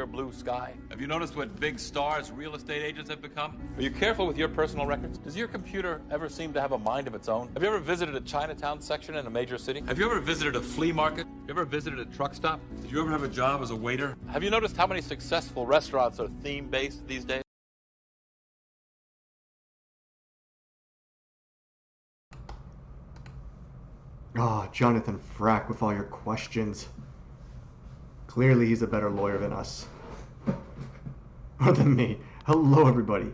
blue sky. Have you noticed what big stars real estate agents have become? Are you careful with your personal records? Does your computer ever seem to have a mind of its own? Have you ever visited a Chinatown section in a major city? Have you ever visited a flea market? Have you ever visited a truck stop? Did you ever have a job as a waiter? Have you noticed how many successful restaurants are theme-based these days? Ah, Jonathan Frack with all your questions. Clearly he's a better lawyer than us. Or than me. Hello, everybody.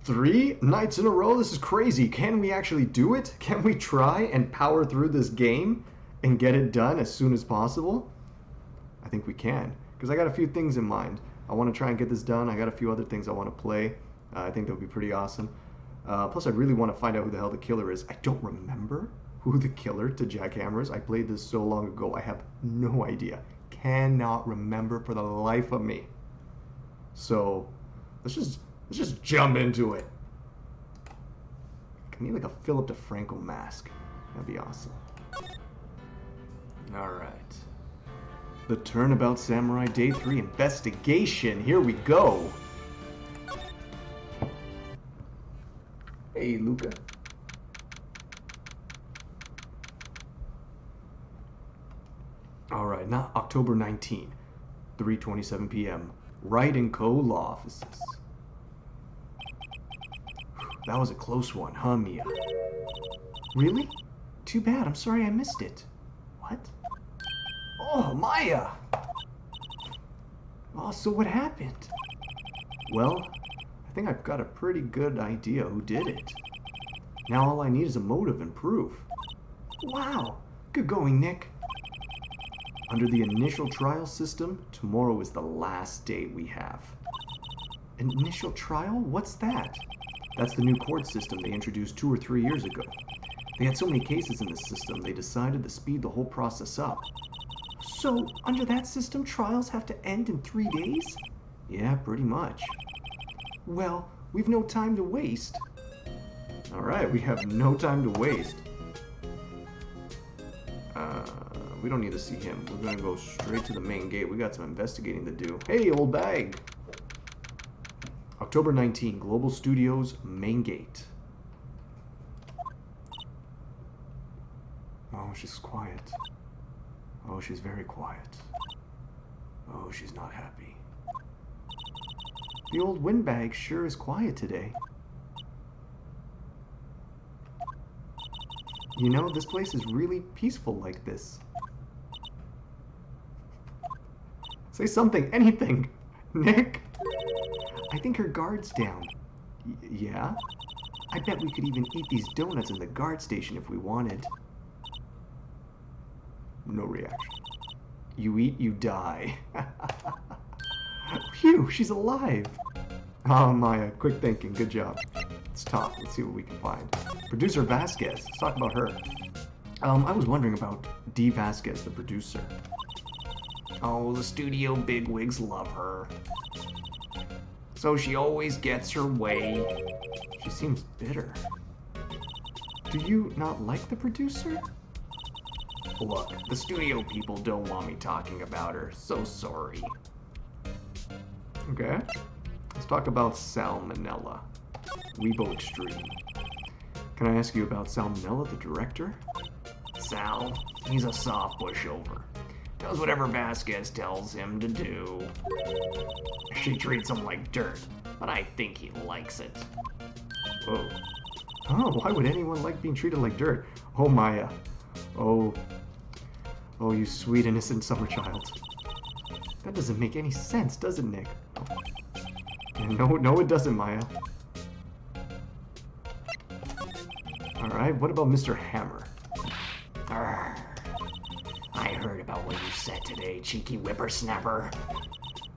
3 nights in a row? This is crazy. Can we actually do it? Can we try and power through this game and get it done as soon as possible? I think we can. Because I got a few things in mind. I want to try and get this done. I got a few other things I want to play. I think that would be pretty awesome. Plus, I really want to find out who the hell the killer is. I don't remember who the killer to Jack Hammer is. I played this so long ago. I have no idea. Cannot remember for the life of me. So let's just jump into it. I need like a Philip DeFranco mask. That'd be awesome. All right. The Turnabout Samurai Day 3 investigation. Here we go. Hey, Luca. All right, now October 19, 3:27 p.m. Wright & Co. Law Offices. That was a close one, huh, Mia? Really? Too bad. I'm sorry I missed it. What? Oh, Maya! Oh, so what happened? Well, I think I've got a pretty good idea who did it. Now all I need is a motive and proof. Wow! Good going, Nick. Under the initial trial system, tomorrow is the last day we have. Initial trial? What's that? That's the new court system they introduced 2 or 3 years ago. They had so many cases in the system, they decided to speed the whole process up. So, under that system, trials have to end in 3 days? Yeah, pretty much. Well, we've no time to waste. Alright, we have no time to waste. We don't need to see him. We're gonna go straight to the main gate. We got some investigating to do. Hey, old bag! October 19, Global Studios, main gate. Oh, she's quiet. Oh, she's very quiet. Oh, she's not happy. The old windbag sure is quiet today. You know, this place is really peaceful like this. Say something, anything. Nick? I think her guard's down. Yeah? I bet we could even eat these donuts in the guard station if we wanted. No reaction. You eat, you die. Phew, she's alive. Oh, Maya, quick thinking, good job. Let's talk, let's see what we can find. Producer Vasquez, let's talk about her. I was wondering about Dee Vasquez, the producer. Oh, the studio bigwigs love her. So she always gets her way. She seems bitter. Do you not like the producer? Look, the studio people don't want me talking about her. So sorry. Okay. Let's talk about Salmonella. Weibo Extreme. Can I ask you about Salmonella, the director? Sal, he's a soft pushover. Does whatever Vasquez tells him to do. She treats him like dirt, but I think he likes it. Whoa. Oh, why would anyone like being treated like dirt? Oh, Maya. Oh. Oh, you sweet innocent summer child. That doesn't make any sense, does it, Nick? No, it doesn't, Maya. Alright, what about Mr. Hammer? Arrgh. I heard about what you said today, cheeky whippersnapper.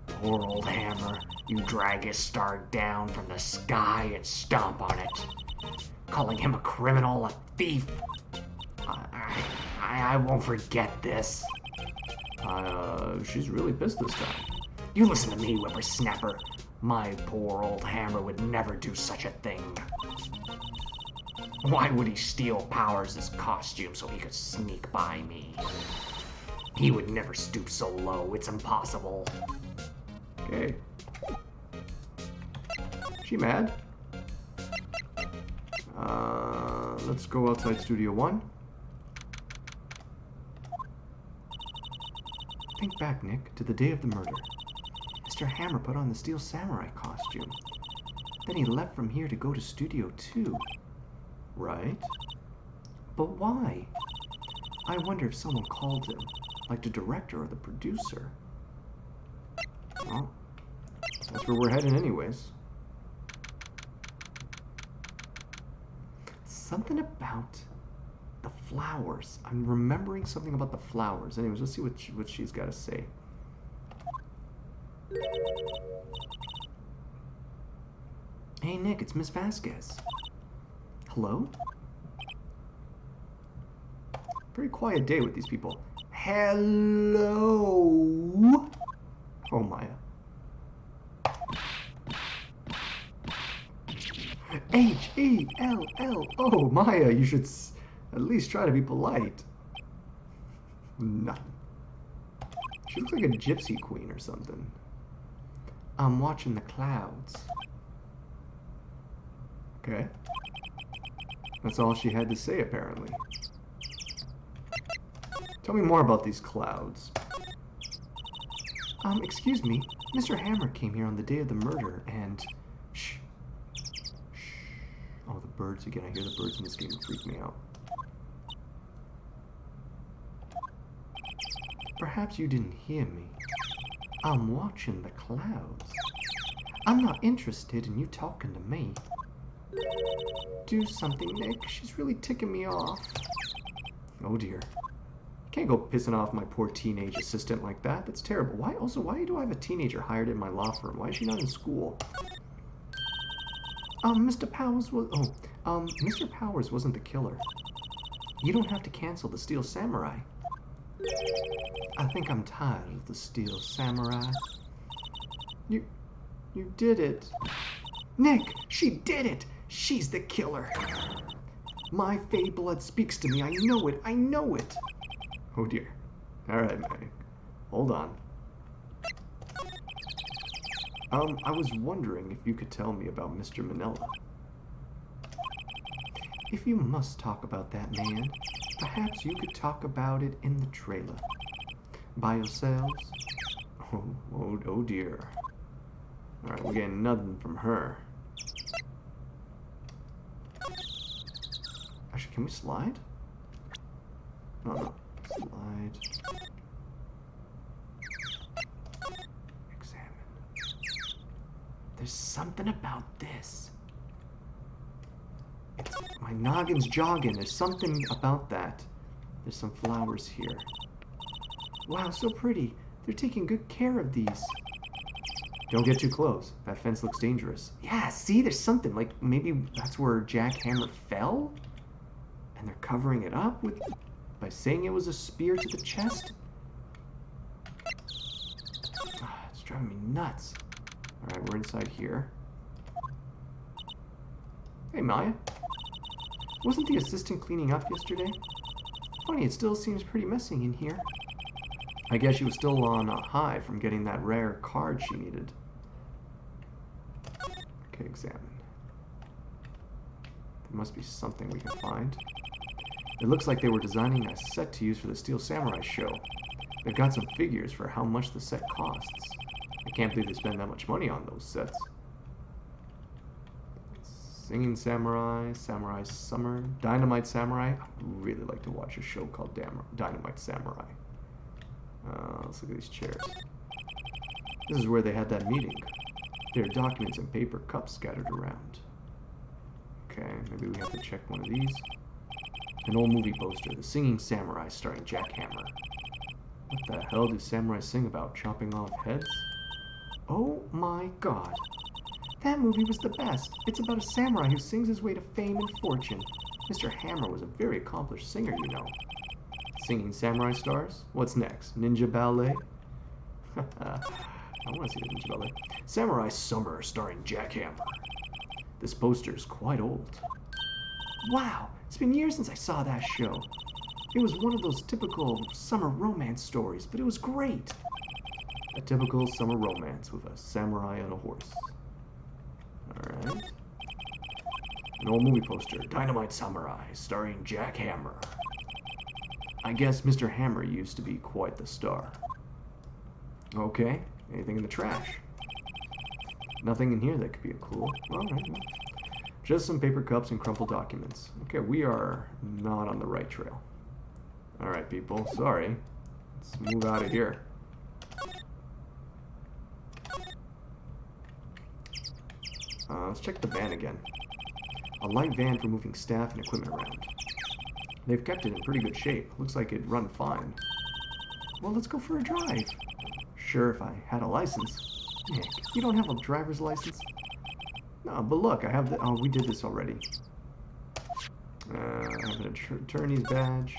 Poor old Hammer. You drag his star down from the sky and stomp on it. Calling him a criminal, a thief. I won't forget this. She's really pissed this time. You listen to me, whippersnapper. My poor old Hammer would never do such a thing. Why would he steal Powers' costume so he could sneak by me? He would never stoop so low. It's impossible. Okay. She mad? Let's go outside Studio 1. Think back, Nick, to the day of the murder. Mr. Hammer put on the Steel Samurai costume. Then he left from here to go to Studio 2. Right? But why? I wonder if someone called him, like the director or the producer. Well, that's where we're heading anyways. Something about the flowers. I'm remembering something about the flowers. Anyways, let's see what she's got to say. Hey, Nick, it's Miss Vasquez. Hello? Pretty quiet day with these people. Hello? Oh, Maya. H-E-L-L. Oh, Maya, you should at least try to be polite. Nothing. She looks like a gypsy queen or something. I'm watching the clouds. Okay. That's all she had to say, apparently. Tell me more about these clouds. Excuse me. Mr. Hammer came here on the day of the murder, and... Shh. Shh. Oh, the birds again. I hear the birds in this game freak me out. Perhaps you didn't hear me. I'm watching the clouds. I'm not interested in you talking to me. Do something, Nick. She's really ticking me off. Oh dear. Can't go pissing off my poor teenage assistant like that. That's terrible. Why do I have a teenager hired in my law firm? Why is she not in school? Mr. Powers was... Oh, Mr. Powers wasn't the killer. You don't have to cancel the Steel Samurai. I think I'm tired of the Steel Samurai. You did it. Nick, she did it! She's the killer. My Fey blood speaks to me. I know it. I know it. Oh dear. Alright, Meg. Hold on. I was wondering if you could tell me about Mr. Manila. If you must talk about that man, perhaps you could talk about it in the trailer. By yourselves? Oh dear. Alright, we're getting nothing from her. Actually, can we slide? No. Slide. Examine. There's something about this. My noggin's jogging. There's something about that. There's some flowers here. Wow, so pretty. They're taking good care of these. Don't get too close. That fence looks dangerous. Yeah, see, there's something. Like, maybe that's where Jack Hammer fell? And they're covering it up by saying it was a spear to the chest? It's driving me nuts. Alright, we're inside here. Hey, Maya. Wasn't the assistant cleaning up yesterday? Funny, it still seems pretty messy in here. I guess she was still on a high from getting that rare card she needed. Okay, examine. There must be something we can find. It looks like they were designing a set to use for the Steel Samurai show. They've got some figures for how much the set costs. I can't believe they spend that much money on those sets. Singing Samurai, Samurai Summer, Dynamite Samurai. I'd really like to watch a show called Dynamite Samurai. Let's look at these chairs. This is where they had that meeting. There are documents and paper cups scattered around. Okay, maybe we have to check one of these. An old movie poster, The Singing Samurai, starring Jack Hammer. What the hell do samurais sing about? Chopping off heads? Oh my god. That movie was the best. It's about a samurai who sings his way to fame and fortune. Mr. Hammer was a very accomplished singer, you know. Singing Samurai stars? What's next? Ninja Ballet? I want to see the Ninja Ballet. Samurai Summer, starring Jack Hammer. This poster is quite old. Wow, it's been years since I saw that show. It was one of those typical summer romance stories, but it was great. A typical summer romance with a samurai on a horse. Alright. An old movie poster, Dynamite Samurai, starring Jack Hammer. I guess Mr. Hammer used to be quite the star. Okay, anything in the trash? Nothing in here that could be a clue. Alright, well. Just some paper cups and crumpled documents. Okay, we are not on the right trail. Alright, people, sorry. Let's move out of here. Let's check the van again. A light van for moving staff and equipment around. They've kept it in pretty good shape. Looks like it'd run fine. Well, let's go for a drive. Sure, if I had a license. Nick, you don't have a driver's license? No, but look, I have the... Oh, we did this already. I have an attorney's badge.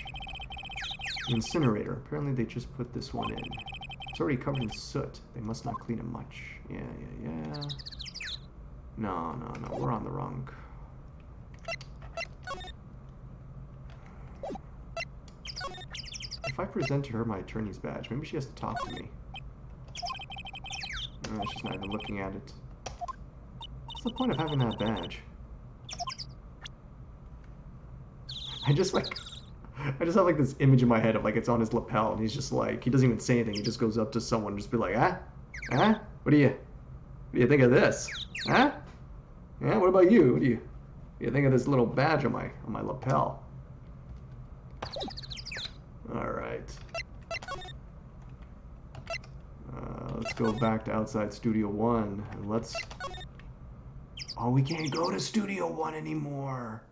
Incinerator. Apparently they just put this one in. It's already covered in soot. They must not clean it much. Yeah. No. We're on the wrong... If I present to her my attorney's badge, maybe she has to talk to me. No, she's not even looking at it. What's the point of having that badge? I just have like this image in my head of like it's on his lapel and he's just like, he doesn't even say anything, he just goes up to someone and just be like, what do you think of this? Huh? Yeah, what about you? What do you think of this little badge on my lapel? Alright. Let's go back to outside Studio 1 and let's... Oh, we can't go to Studio 1 anymore.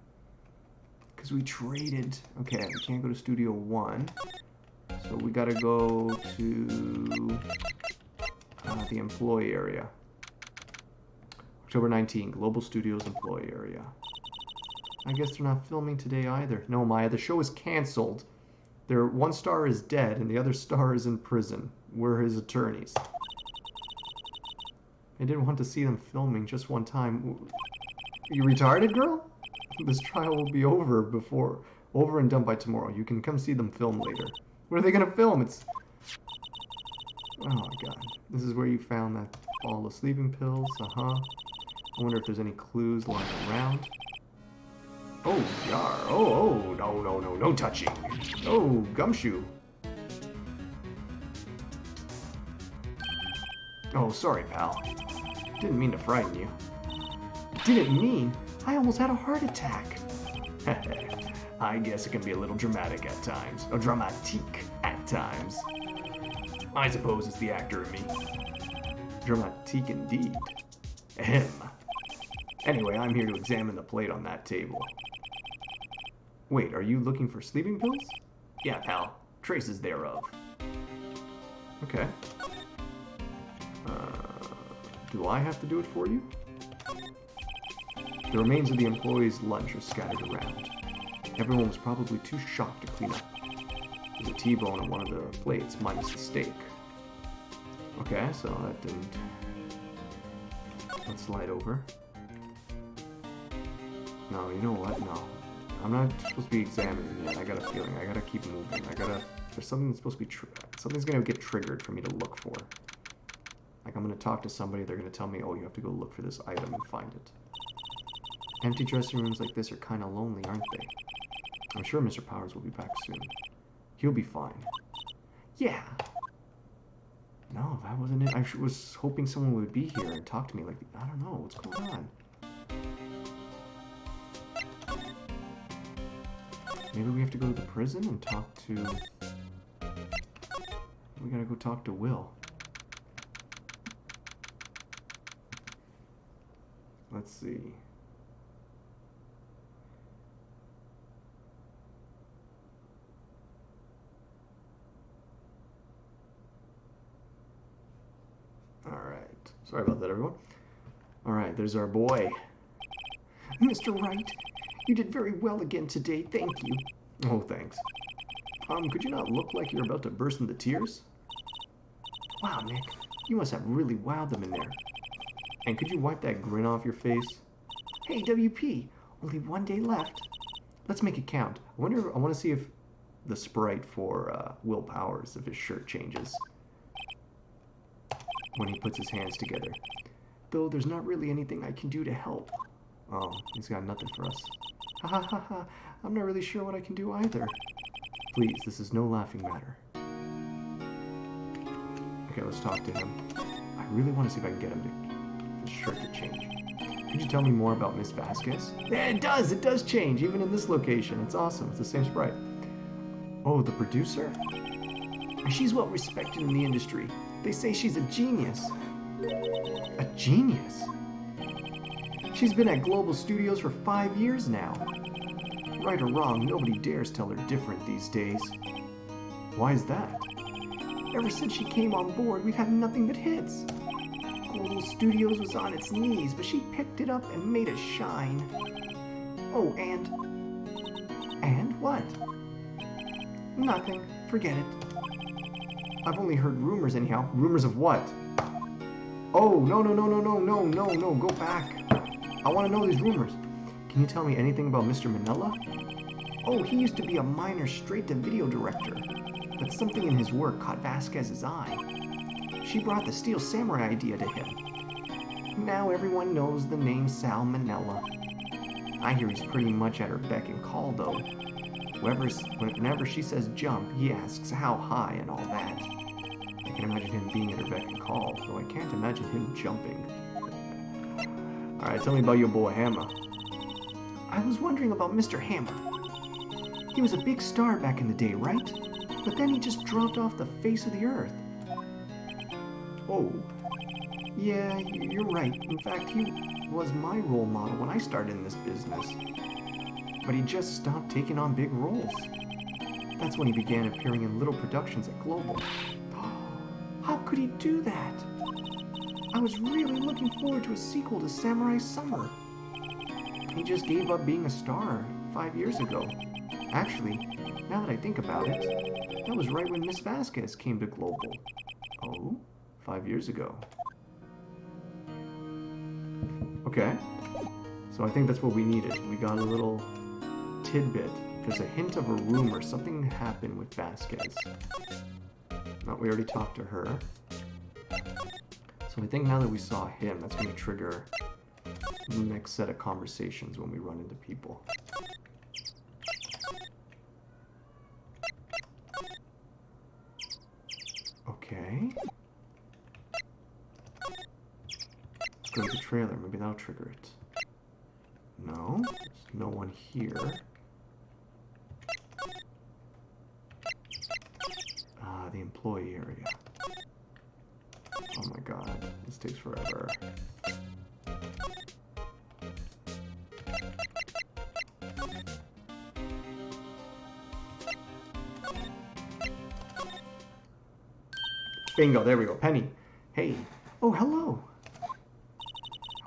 Because we traded... Okay, we can't go to Studio 1. So we gotta go to the employee area. October 19, Global Studios employee area. I guess they're not filming today either. No, Maya, the show is canceled. Their one star is dead and the other star is in prison. We're his attorneys. I didn't want to see them filming just one time. You retarded, girl? This trial will be over and done by tomorrow. You can come see them film later. What are they gonna film? It's... Oh my god. This is where you found that ball of sleeping pills. I wonder if there's any clues lying around. Oh, jar. Oh, no touching. Oh, gumshoe. Oh, sorry, pal. Didn't mean to frighten you. Didn't mean? I almost had a heart attack. I guess it can be a little dramatic at times. Or dramatique at times. I suppose it's the actor in me. Dramatique indeed. Ahem. Anyway, I'm here to examine the plate on that table. Wait, are you looking for sleeping pills? Yeah, pal. Traces thereof. Okay. Do I have to do it for you? The remains of the employees' lunch are scattered around. Everyone was probably too shocked to clean up. There's a T-bone on one of the plates, minus the steak. Okay, so that didn't... Let's slide over. No, you know what? No. I'm not supposed to be examining yet. I got a feeling. I gotta keep moving. There's something that's supposed to be... Something's gonna get triggered for me to look for. Like, I'm gonna talk to somebody, they're gonna tell me, oh, you have to go look for this item and find it. Empty dressing rooms like this are kinda lonely, aren't they? I'm sure Mr. Powers will be back soon. He'll be fine. Yeah. No, that wasn't it. I was hoping someone would be here and talk to me like, I don't know, what's going on? Maybe we have to go to the prison and talk to... We gotta go talk to Will. Let's see. Alright. Sorry about that, everyone. Alright, there's our boy. Mr. Wright, you did very well again today. Thank you. Oh, thanks. Could you not look like you're about to burst into tears? Wow, Nick. You must have really wowed them in there. And could you wipe that grin off your face? Hey, WP. Only one day left. Let's make it count. I want to see if the sprite for Will Powers if his shirt changes when he puts his hands together. Though there's not really anything I can do to help. Oh, he's got nothing for us. Ha ha ha ha. I'm not really sure what I can do either. Please, this is no laughing matter. Okay, let's talk to him. I really want to see if I can get him to his shirt to change. Could you tell me more about Miss Vasquez? Yeah, it does! It does change, even in this location. It's awesome. It's the same sprite. Oh, the producer? She's well respected in the industry. They say she's a genius. A genius? She's been at Global Studios for 5 years now. Right or wrong, nobody dares tell her different these days. Why is that? Ever since she came on board, we've had nothing but hits. Global Studios was on its knees, but she picked it up and made it shine. Oh, and what? Nothing. Forget it. I've only heard rumors anyhow. Rumors of what? Oh, no, go back. I want to know these rumors. Can you tell me anything about Mr. Minella? Oh, he used to be a minor straight-to-video director, but something in his work caught Vasquez's eye. She brought the Steel Samurai idea to him. Now everyone knows the name Sal Minella. I hear he's pretty much at her beck and call, though. Whenever she says jump, he asks how high and all that. I can imagine him being at her beck and call, though I can't imagine him jumping. Alright, tell me about your boy Hammer. I was wondering about Mr. Hammer. He was a big star back in the day, right? But then he just dropped off the face of the earth. Oh. Yeah, you're right. In fact, he was my role model when I started in this business. But he just stopped taking on big roles. That's when he began appearing in little productions at Global. How could he do that? I was really looking forward to a sequel to Samurai Summer. He just gave up being a star 5 years ago. Actually, now that I think about it, that was right when Miss Vasquez came to Global. Oh, 5 years ago. Okay, so I think that's what we needed. We got a little tidbit. There's a hint of a rumor. Something happened with Vasquez. No, we already talked to her. So I think now that we saw him, that's going to trigger the next set of conversations when we run into people. Okay. Let's go to the trailer. Maybe that'll trigger it. No, there's no one here. The employee area. Oh my god, this takes forever. Bingo, there we go. Penny. Hey. Oh, hello.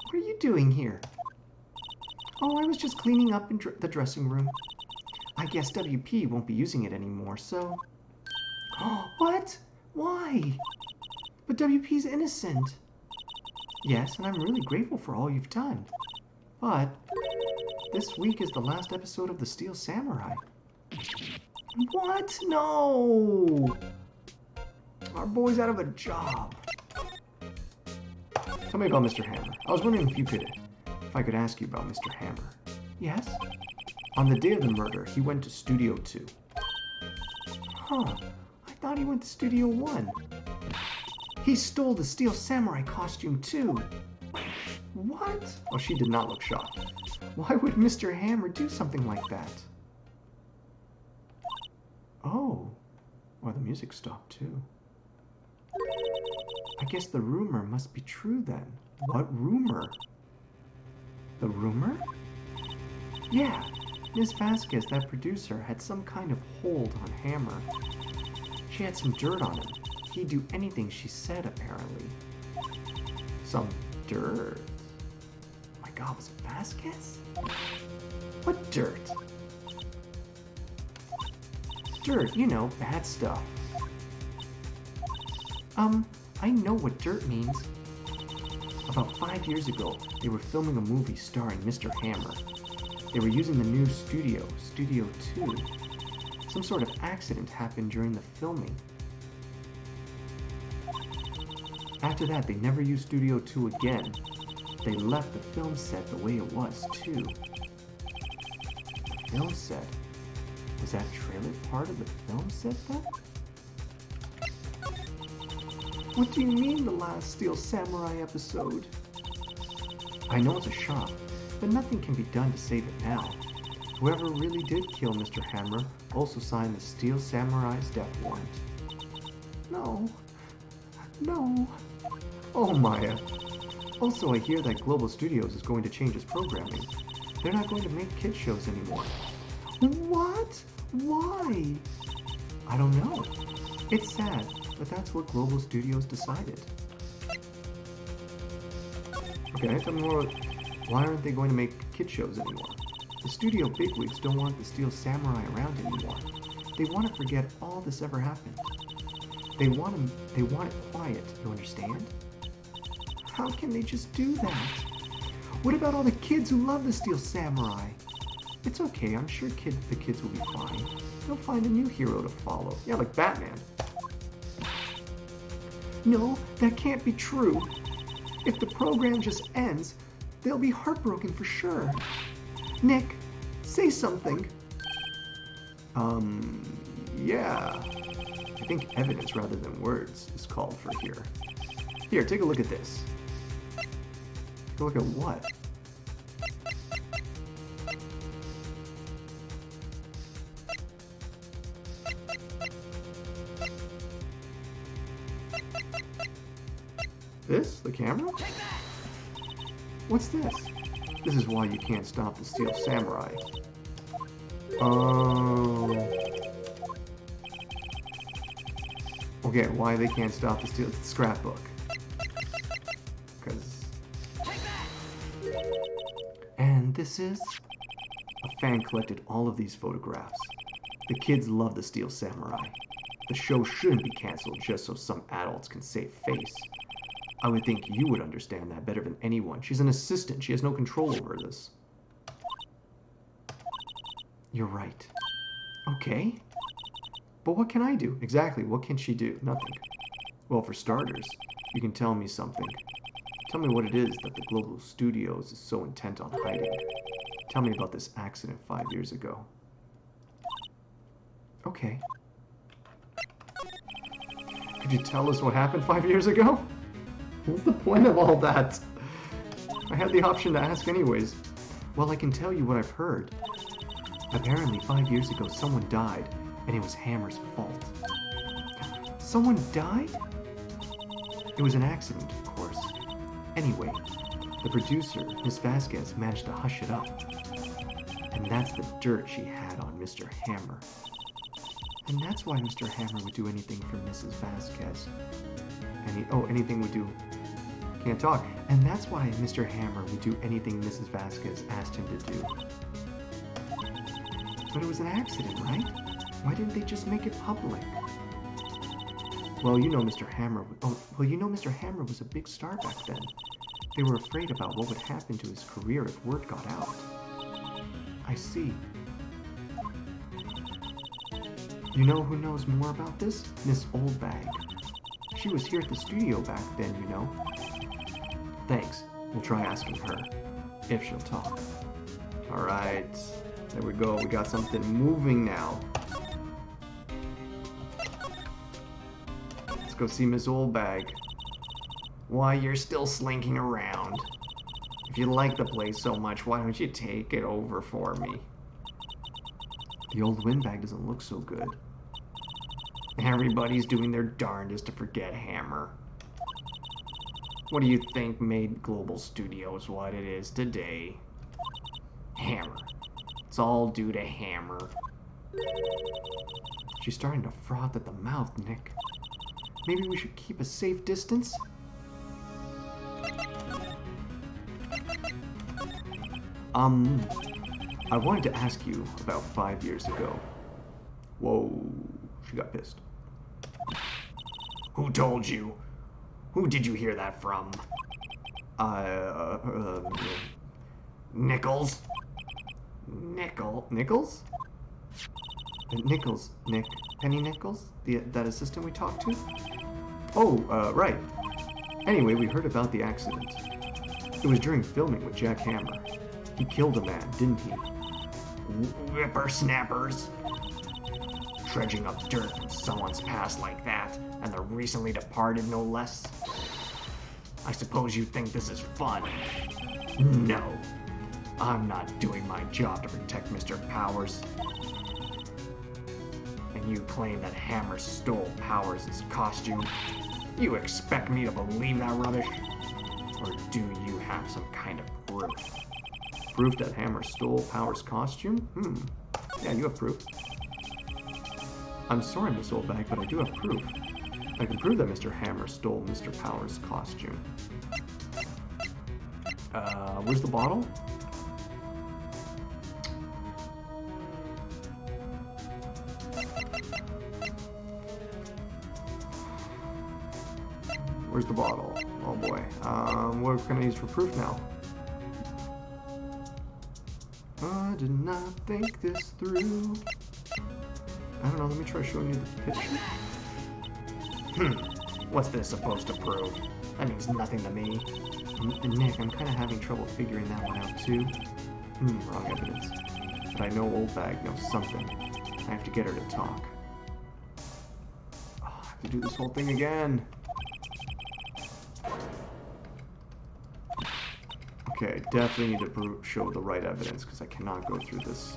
What are you doing here? Oh, I was just cleaning up in the dressing room. I guess WP won't be using it anymore, so... What? Why? But WP's innocent. Yes, and I'm really grateful for all you've done. But this week is the last episode of The Steel Samurai. What? No! Our boy's out of a job. Tell me about Mr. Hammer. I was wondering if I could ask you about Mr. Hammer. Yes? On the day of the murder, he went to Studio 2. Huh. I thought he went to Studio 1. He stole the Steel Samurai costume too. What? Oh, she did not look shocked. Why would Mr. Hammer do something like that? Oh. Well, the music stopped too. I guess the rumor must be true then. What rumor? The rumor? Yeah. Miss Vasquez, that producer, had some kind of hold on Hammer. She had some dirt on him. He'd do anything she said, apparently. Some dirt? Oh my god, was it Vasquez? What dirt? Dirt, you know, bad stuff. I know what dirt means. About 5 years ago, they were filming a movie starring Mr. Hammer. They were using the new studio, Studio 2. Some sort of accident happened during the filming. After that, they never used Studio 2 again. They left the film set the way it was, too. The film set? Was that trailer part of the film set, then? What do you mean, the last Steel Samurai episode? I know it's a shock, but nothing can be done to save it now. Whoever really did kill Mr. Hammer also signed the Steel Samurai's death warrant. No. No. Oh, Maya. Also, I hear that Global Studios is going to change its programming. They're not going to make kid shows anymore. What? Why? I don't know. It's sad, but that's what Global Studios decided. Okay, tell me more. Why aren't they going to make kid shows anymore? The studio bigwigs don't want the Steel Samurai around anymore. They want to forget all this ever happened. They want it quiet, you understand? How can they just do that? What about all the kids who love the Steel Samurai? It's okay, I'm sure the kids will be fine. They'll find a new hero to follow. Yeah, like Batman. No, that can't be true. If the program just ends, they'll be heartbroken for sure. Nick, say something. Yeah. I think evidence rather than words is called for here. Here, take a look at this. Take a look at what? This? The camera? What's this? This is why you can't stop the Steel Samurai. Okay, why they can't stop the Steel Scrapbook. Because... And this is... A fan collected all of these photographs. The kids love the Steel Samurai. The show shouldn't be cancelled just so some adults can save face. I would think you would understand that better than anyone. She's an assistant. She has no control over this. You're right. Okay. But what can I do? Exactly, what can she do? Nothing. Well, for starters, you can tell me something. Tell me what it is that the Global Studios is so intent on hiding. Tell me about this accident 5 years ago. Okay. Could you tell us what happened 5 years ago? What's the point of all that? I had the option to ask anyways. Well, I can tell you what I've heard. Apparently 5 years ago someone died, and it was Hammer's fault. Someone died? It was an accident, of course. Anyway, the producer, Miss Vasquez, managed to hush it up. And that's the dirt she had on Mr. Hammer. And that's why Mr. Hammer would do anything for Mrs. Vasquez. Anything would do... Can't talk. And that's why Mr. Hammer would do anything Mrs. Vasquez asked him to do. But it was an accident, right? Why didn't they just make it public? Well, you know Mr. Hammer... Mr. Hammer was a big star back then. They were afraid about what would happen to his career if word got out. I see. You know who knows more about this? Miss Oldbag. She was here at the studio back then, you know. Thanks. We'll try asking her. If she'll talk. Alright. There we go. We got something moving now. Let's go see Miss Oldbag. Why, you're still slinking around. If you like the place so much, why don't you take it over for me? The old windbag doesn't look so good. Everybody's doing their darndest to forget Hammer. What do you think made Global Studios what it is today? Hammer. It's all due to Hammer. She's starting to froth at the mouth, Nick. Maybe we should keep a safe distance? I wanted to ask you about 5 years ago. Whoa, she got pissed. Who told you? Who did you hear that from? Nichols? Nichols? Nichols, Nick. Penny Nichols? That assistant we talked to? Oh, right. Anyway, we heard about the accident. It was during filming with Jack Hammer. He killed a man, didn't he? Whippersnappers. Dredging up dirt from someone's past like that, and the recently departed no less. I suppose you think this is fun. No. I'm not doing my job to protect Mr. Powers. And you claim that Hammer stole Powers' costume? You expect me to believe that rubbish? Or do you have some kind of proof? Proof that Hammer stole Powers' costume? Yeah, you have proof. I'm sorry, Miss Oldbag, but I do have proof. I can prove that Mr. Hammer stole Mr. Powers' costume. Where's the bottle? Where's the bottle? Oh boy. What can I use for proof now? I did not think this through. I don't know, let me try showing you the picture. What's this supposed to prove? That means nothing to me. Nick, I'm kind of having trouble figuring that one out too. Wrong evidence. But I know Oldbag knows something. I have to get her to talk. Oh, I have to do this whole thing again. Okay, definitely need to show the right evidence because I cannot go through this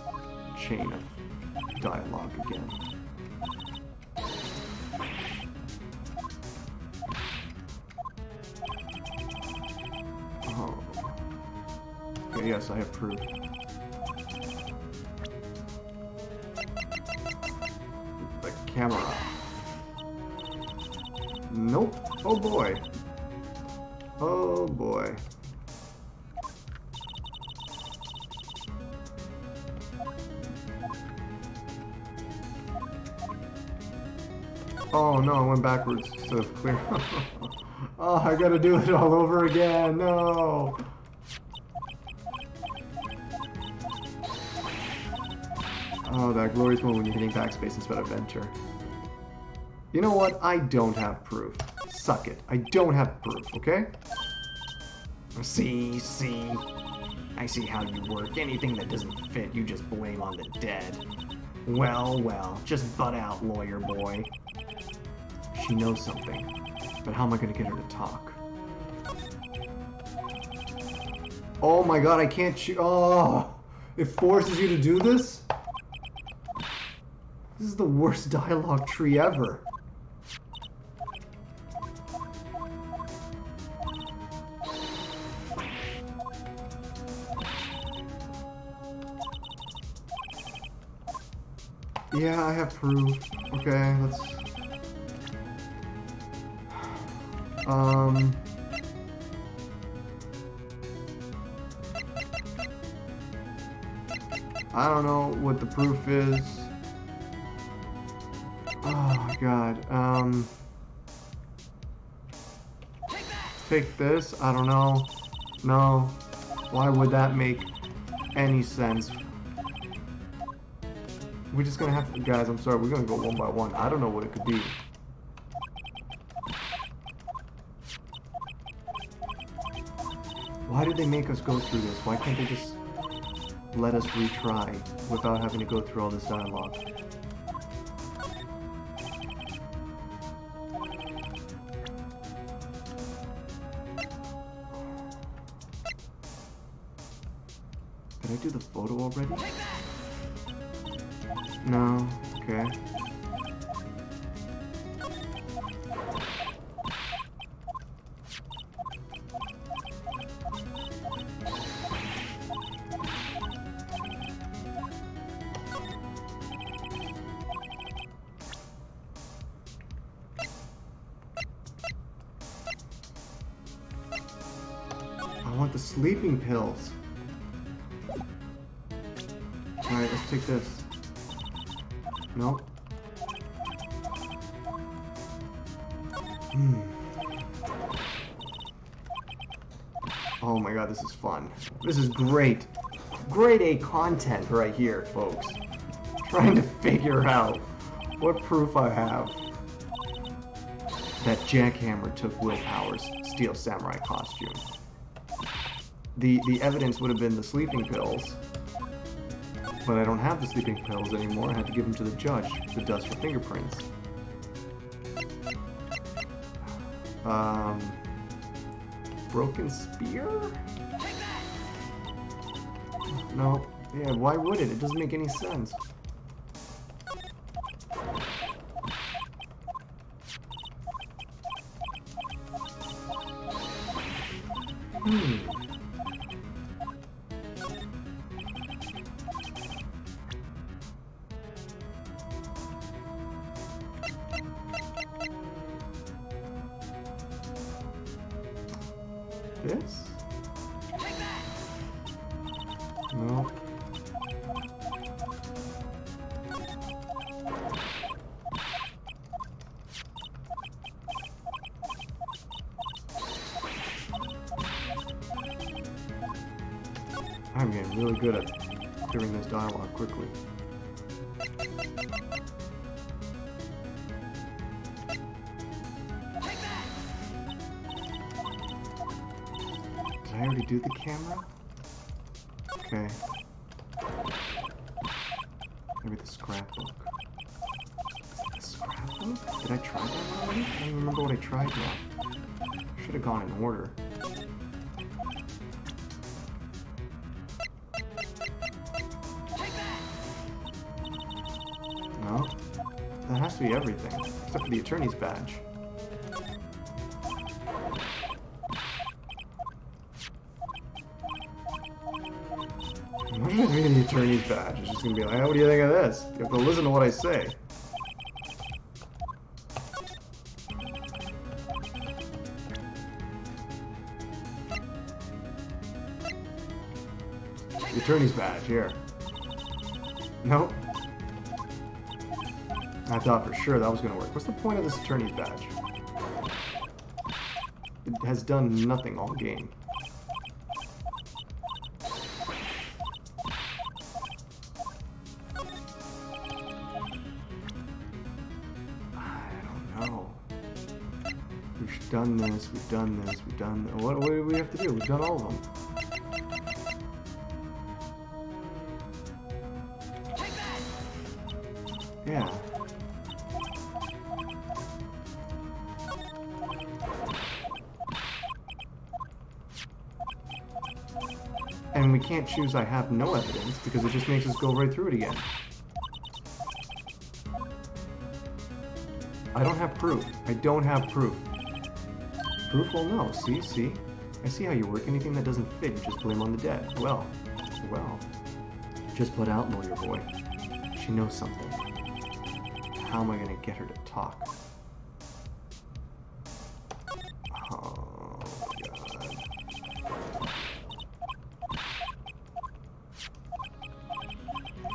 chain of dialogue again. Oh. Okay, yes, I have proof. The camera. Nope. Oh boy. Oh boy. Oh no, I went backwards instead of clear. Oh, I gotta do it all over again. No. Oh, that glorious moment when you're hitting backspace instead of enter. You know what? I don't have proof. Suck it. I don't have proof, okay? See. I see how you work. Anything that doesn't fit, you just blame on the dead. Well, just butt out, lawyer boy. She knows something, but how am I going to get her to talk? Oh my god, I can't shoot. Oh, it forces you to do this? This is the worst dialogue tree ever. Yeah, I have proof. Okay, let's... I don't know what the proof is. Oh god. Take this? I don't know. No. Why would that make any sense? We're just gonna have to, guys, I'm sorry, we're gonna go one by one. I don't know what it could be. Why did they make us go through this? Why can't they just let us retry without having to go through all this dialogue? Did I do the photo already? No. Okay. I want the sleeping pills. Alright, let's take this. Nope. Oh my god, this is fun. This is great. Grade A content right here, folks. trying to figure out what proof I have that Jackhammer took Will Power's Steel Samurai costume. The evidence would have been the sleeping pills, but I don't have the sleeping pills anymore. I had to give them to the judge, the dust for fingerprints. Broken spear? No. Yeah, why would it? It doesn't make any sense. This? No. I'm getting really good at doing this dialogue quickly. Did I already do the camera? Okay. Maybe the scrapbook. The scrapbook? Did I try that already? I don't even remember what I tried now. Should have gone in order. No? That has to be everything, except for the attorney's badge. What did I mean the attorney's badge? It's just gonna be like, oh, what do you think of this? You have to listen to what I say. The attorney's badge, here. Nope. I thought for sure that was gonna work. What's the point of this attorney's badge? It has done nothing all game. We've done this, we've done this, we've done... What do we have to do? We've done all of them. Yeah. And we can't choose I have no evidence because it just makes us go right through it again. I don't have proof. I don't have proof. Proof? Well, no. See? I see how you work. Anything that doesn't fit, you just blame on the dead. Well. Just put out, lawyer boy. She knows something. How am I gonna get her to talk? Oh, God.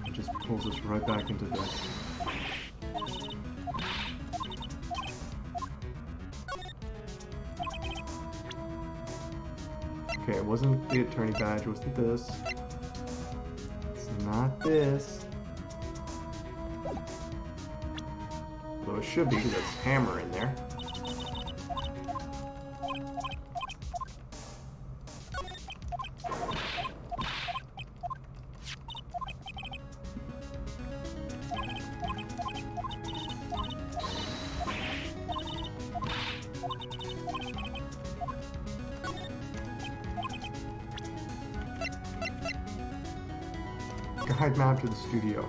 It just pulls us right back into this. Okay, it wasn't the attorney badge, it was this. It's not this. Although it should be because there's hammer in there. Guide map to the studio.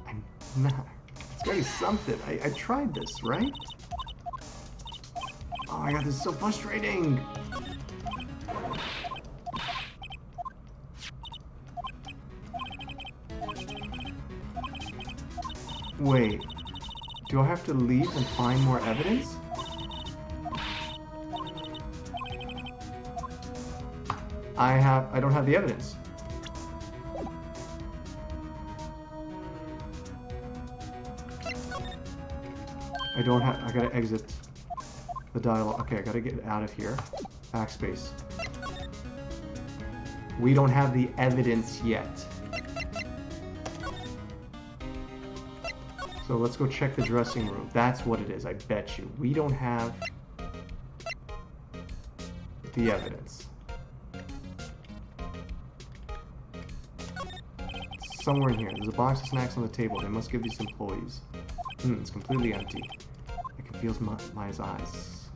I'm not. It's gotta be something. I tried this, right? Oh my god, this is so frustrating! Wait. Do I have to leave and find more evidence? I don't have the evidence. I gotta exit the dialogue. Okay, I gotta get out of here. Backspace. We don't have the evidence yet. So let's go check the dressing room. That's what it is, I bet you. We don't have the evidence. It's somewhere in here. There's a box of snacks on the table. They must give these employees. It's completely empty. I can feel my eyes.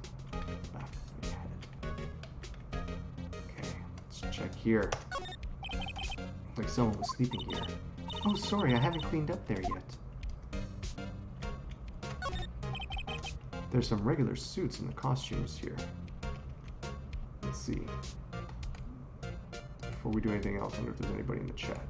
Back of my head. Okay, let's check here. Like someone was sleeping here. Oh, sorry, I haven't cleaned up there yet. There's some regular suits in the costumes here. Let's see. Before we do anything else, I wonder if there's anybody in the chat.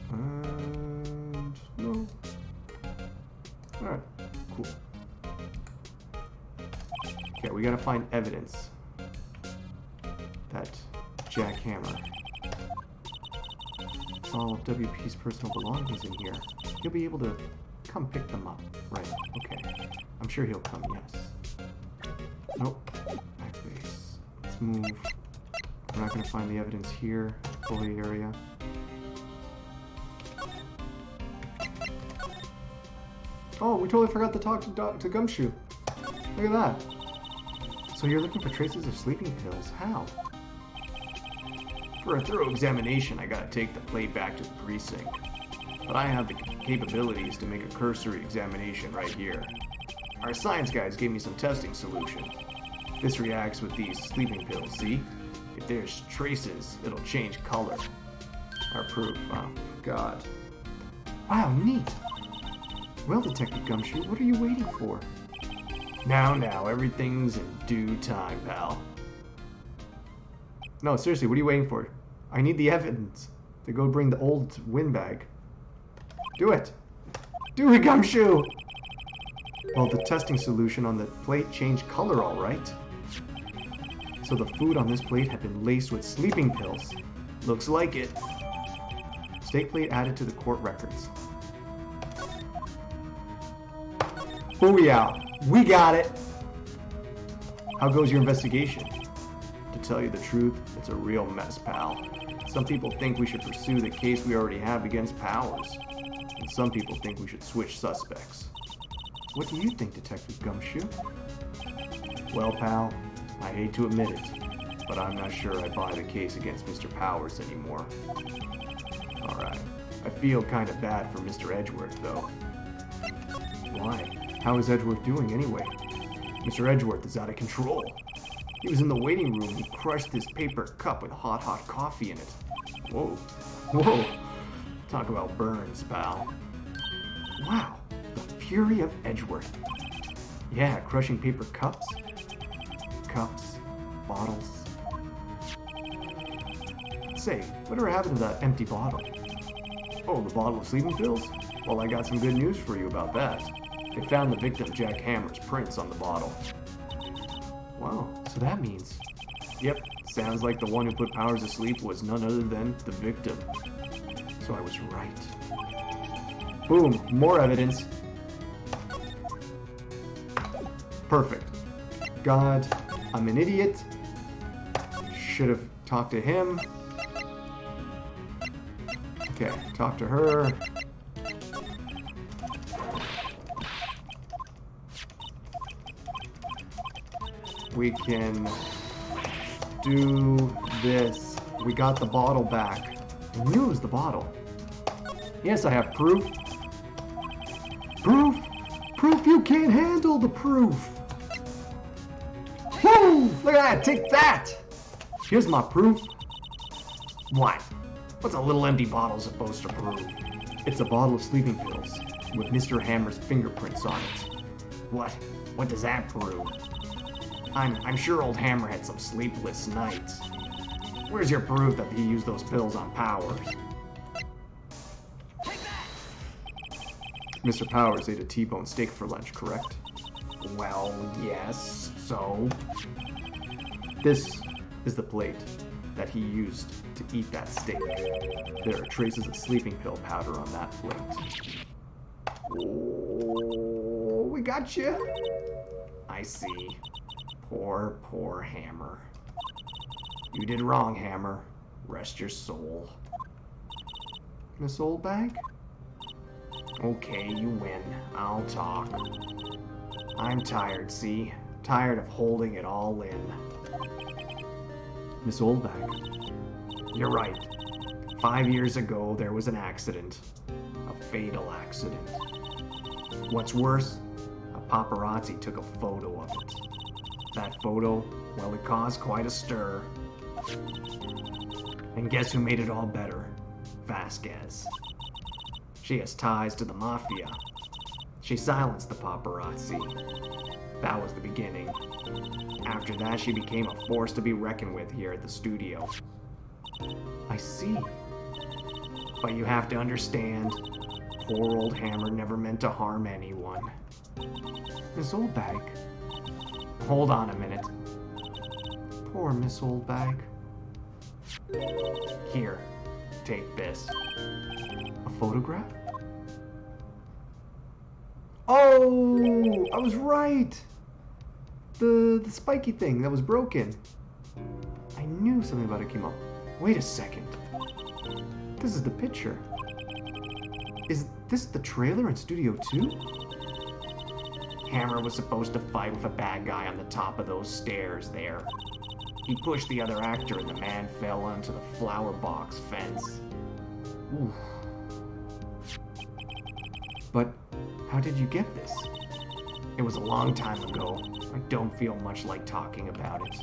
And no. Alright, cool. Okay, we gotta find evidence that jackhammer. All of WP's personal belongings in here. He'll be able to come pick them up. Right, okay. I'm sure he'll come, yes. Nope. Back base. Let's move. We're not gonna find the evidence here. Employee area. Oh, we totally forgot to talk to Gumshoe. Look at that. So you're looking for traces of sleeping pills. How? For a thorough examination, I gotta take the plate back to the precinct. But I have the capabilities to make a cursory examination right here. Our science guys gave me some testing solution. This reacts with these sleeping pills, see? If there's traces, it'll change color. Our proof, oh god. Wow, neat! Well, Detective Gumshoe, what are you waiting for? Now, everything's in due time, pal. No, seriously, what are you waiting for? I need the evidence to go bring the old windbag. Do it! Do it, Gumshoe! Well, the testing solution on the plate changed color, all right. So the food on this plate had been laced with sleeping pills. Looks like it. Steak plate added to the court records. Booyah! We got it! How goes your investigation? To tell you the truth, it's a real mess, pal. Some people think we should pursue the case we already have against Powers. And some people think we should switch suspects. What do you think, Detective Gumshoe? Well, pal, I hate to admit it, but I'm not sure I buy the case against Mr. Powers anymore. Alright, I feel kind of bad for Mr. Edgeworth, though. Why? How is Edgeworth doing anyway? Mr. Edgeworth is out of control. He was in the waiting room. He crushed his paper cup with hot coffee in it. Whoa. Talk about burns, pal. Wow, the fury of Edgeworth. Yeah, crushing paper cups. Cups, bottles. Say, whatever happened to that empty bottle? Oh, the bottle of sleeping pills? Well, I got some good news for you about that. They found the victim Jack Hammer's prints on the bottle. Wow, so that means... Yep, sounds like the one who put Powers asleep was none other than the victim. So I was right. Boom, more evidence. Perfect. God, I'm an idiot. Should have talked to him. Okay, talk to her. We can do this. We got the bottle back. I knew it was the bottle. Yes, I have proof. Proof? Proof you can't handle the proof. Woo! Look at that, take that! Here's my proof. What? What's a little empty bottle supposed to prove? It's a bottle of sleeping pills with Mr. Hammer's fingerprints on it. What? What does that prove? I'm sure old Hammer had some sleepless nights. Where's your proof that he used those pills on Powers? Mr. Powers ate a T-bone steak for lunch, correct? Well, yes, so? This is the plate that he used to eat that steak. There are traces of sleeping pill powder on that plate. Oh, we got you. I see. Poor Hammer. You did wrong, Hammer. Rest your soul. Miss Oldbag? Okay, you win. I'll talk. I'm tired, see? Tired of holding it all in. Miss Oldbag. You're right. 5 years ago, there was an accident. A fatal accident. What's worse, a paparazzi took a photo of it. That photo, well, it caused quite a stir. And guess who made it all better? Vasquez. She has ties to the mafia. She silenced the paparazzi. That was the beginning. After that, she became a force to be reckoned with here at the studio. I see. But you have to understand, poor old Hammer never meant to harm anyone. Miss Oldbag. Hold on a minute. Poor Miss Oldbag. Here, take this. A photograph? Oh, I was right. The spiky thing that was broken. I knew something about it came up. Wait a second. This is the picture. Is this the trailer in Studio 2? Hammer was supposed to fight with a bad guy on the top of those stairs there. He pushed the other actor and the man fell onto the flower box fence. Oof. But how did you get this? It was a long time ago. I don't feel much like talking about it.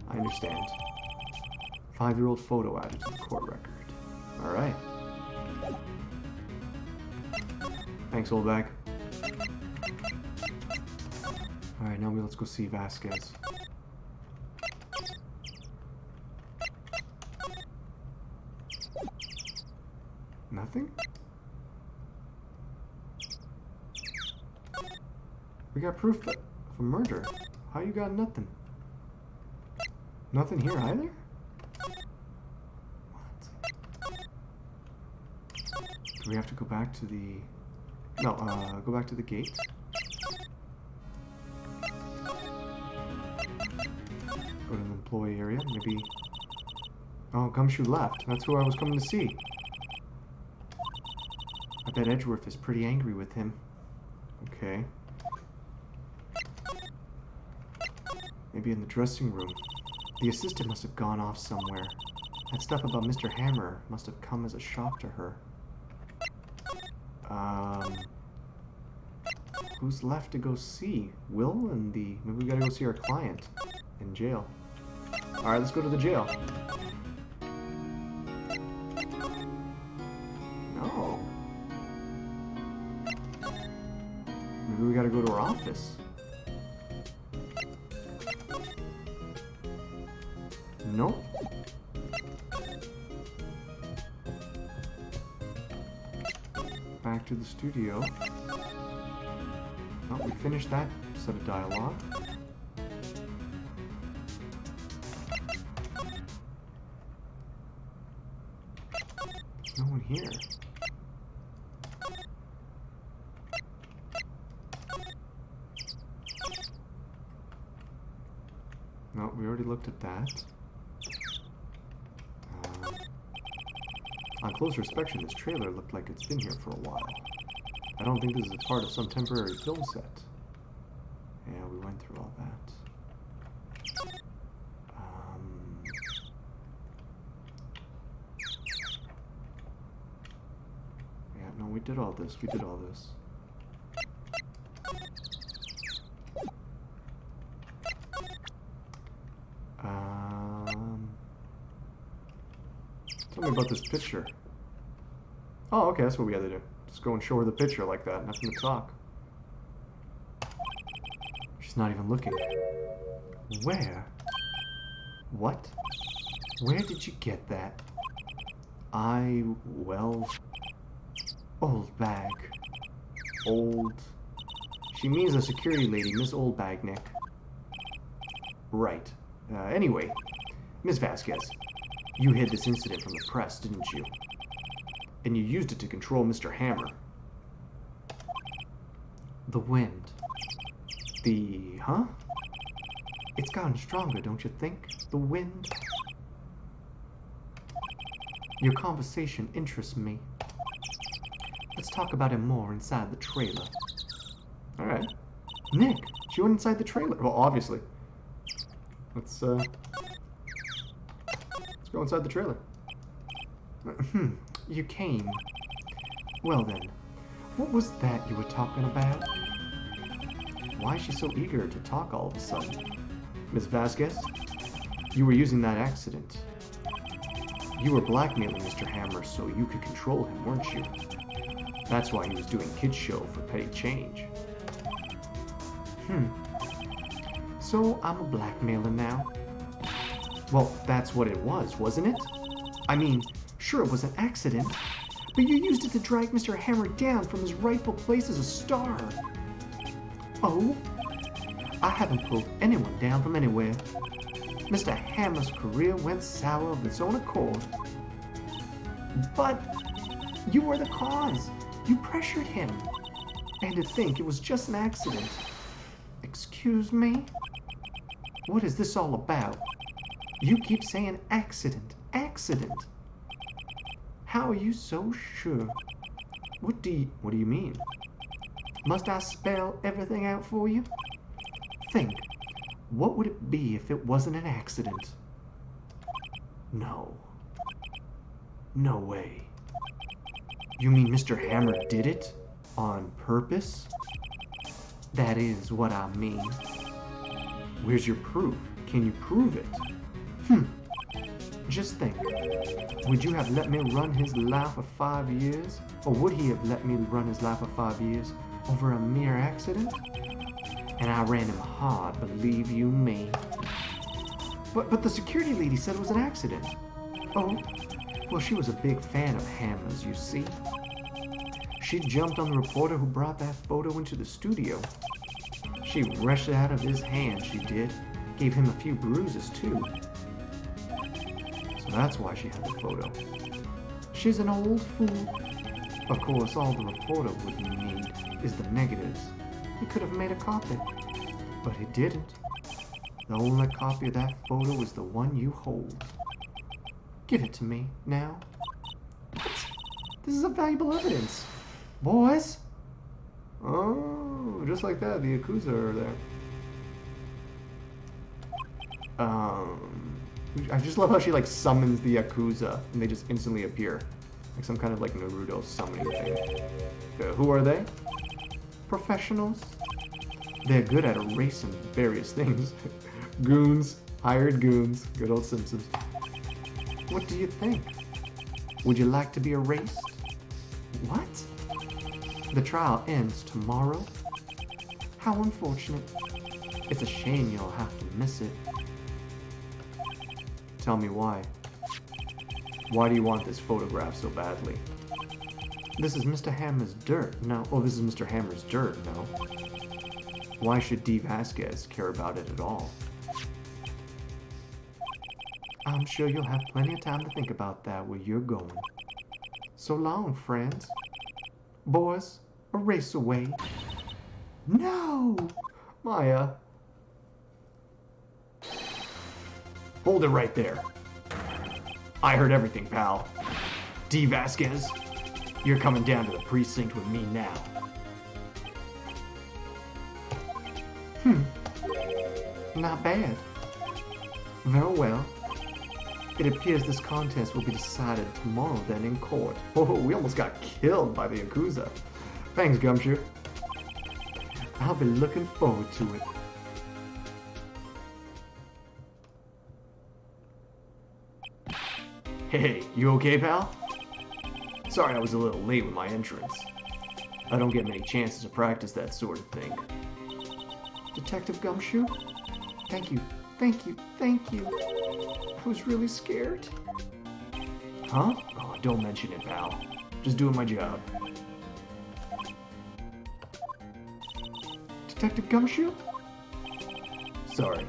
I understand. 5-year-old photo added to the court record. Alright. Thanks, Oldbag. Alright, now let's go see Vasquez. Nothing? We got proof of a murder. How you got nothing? Nothing here either? What? Do we have to go back to the... No, go back to the gate? Go to the employee area, maybe... Oh, Gumshoe left. That's who I was coming to see. I bet Edgeworth is pretty angry with him. Okay. Maybe in the dressing room. The assistant must have gone off somewhere. That stuff about Mr. Hammer must have come as a shock to her. Who's left to go see? Will and the... Maybe we gotta go see our client in jail. Alright, let's go to the jail. No. Maybe we gotta go to our office. Nope. Back to the studio. Oh, we finished that set of dialogue. There's no one here. No, we already looked at that. On closer inspection, this trailer looked like it's been here for a while. I don't think this is a part of some temporary film set. Yeah, we went through all that. Yeah, no, we did all this. We did all this. Tell me about this picture. Oh, okay, that's what we had to do. Just go and show her the picture like that. Nothing to talk. She's not even looking. Where? What? Where did you get that? Well... Oldbag. Old... She means the security lady, Miss Oldbag, Nick. Right. Anyway, Miss Vasquez. You hid this incident from the press, didn't you? And you used it to control Mr. Hammer. The wind. Huh? It's gotten stronger, don't you think? The wind? Your conversation interests me. Let's talk about it more inside the trailer. Alright. Nick, she went inside the trailer. Well, obviously. Let's go inside the trailer. You came. Well then, what was that you were talking about? Why is she so eager to talk all of a sudden? Miss Vasquez, you were using that accident. You were blackmailing Mr. Hammer so you could control him, weren't you? That's why he was doing kids' show for petty change. So I'm a blackmailer now? Well, that's what it was, wasn't it? I mean, sure it was an accident, but you used it to drag Mr. Hammer down from his rightful place as a star. Oh? I haven't pulled anyone down from anywhere. Mr. Hammer's career went sour of its own accord. But you were the cause. You pressured him. And to think it was just an accident. Excuse me? What is this all about? You keep saying accident, accident. How are you so sure? What do you mean? Must I spell everything out for you? Think, what would it be if it wasn't an accident? No. No way. You mean Mr. Hammer did it? On purpose? That is what I mean. Where's your proof? Can you prove it? Just think. Would you have let me run his life for 5 years? Or would he have let me run his life for 5 years over a mere accident? And I ran him hard, believe you me. But the security lady said it was an accident. Oh, well, she was a big fan of Hammer's, you see. She jumped on the reporter who brought that photo into the studio. She wrenched it out of his hand, she did. Gave him a few bruises, too. So that's why she had the photo. She's an old fool. Of course, all the reporter would need is the negatives. He could have made a copy, but he didn't. The only copy of that photo is the one you hold. Give it to me, now. What? This is a valuable evidence. Boys? Oh, just like that, the Yakuza are there. I just love how she, like, summons the Yakuza, and they just instantly appear. Like some kind of, like, Naruto summoning thing. Who are they? Professionals. They're good at erasing various things. Goons. Hired goons. Good old Simpsons. What do you think? Would you like to be erased? What? The trial ends tomorrow? How unfortunate. It's a shame you'll have to miss it. Tell me why. Why do you want this photograph so badly? This is Mr. Hammer's dirt, no. Oh, this is Mr. Hammer's dirt, no. Why should D. Vasquez care about it at all? I'm sure you'll have plenty of time to think about that where you're going. So long, friends. Boys, erase away. No! Maya. Hold it right there. I heard everything, pal. D. Vasquez, you're coming down to the precinct with me now. Not bad. Very well. It appears this contest will be decided tomorrow then in court. Oh, we almost got killed by the Yakuza. Thanks, Gumshoe. I'll be looking forward to it. Hey, you okay, pal? Sorry I was a little late with my entrance. I don't get many chances to practice that sort of thing. Detective Gumshoe? Thank you, thank you, thank you. I was really scared. Huh? Oh, don't mention it, pal. Just doing my job. Detective Gumshoe? Sorry.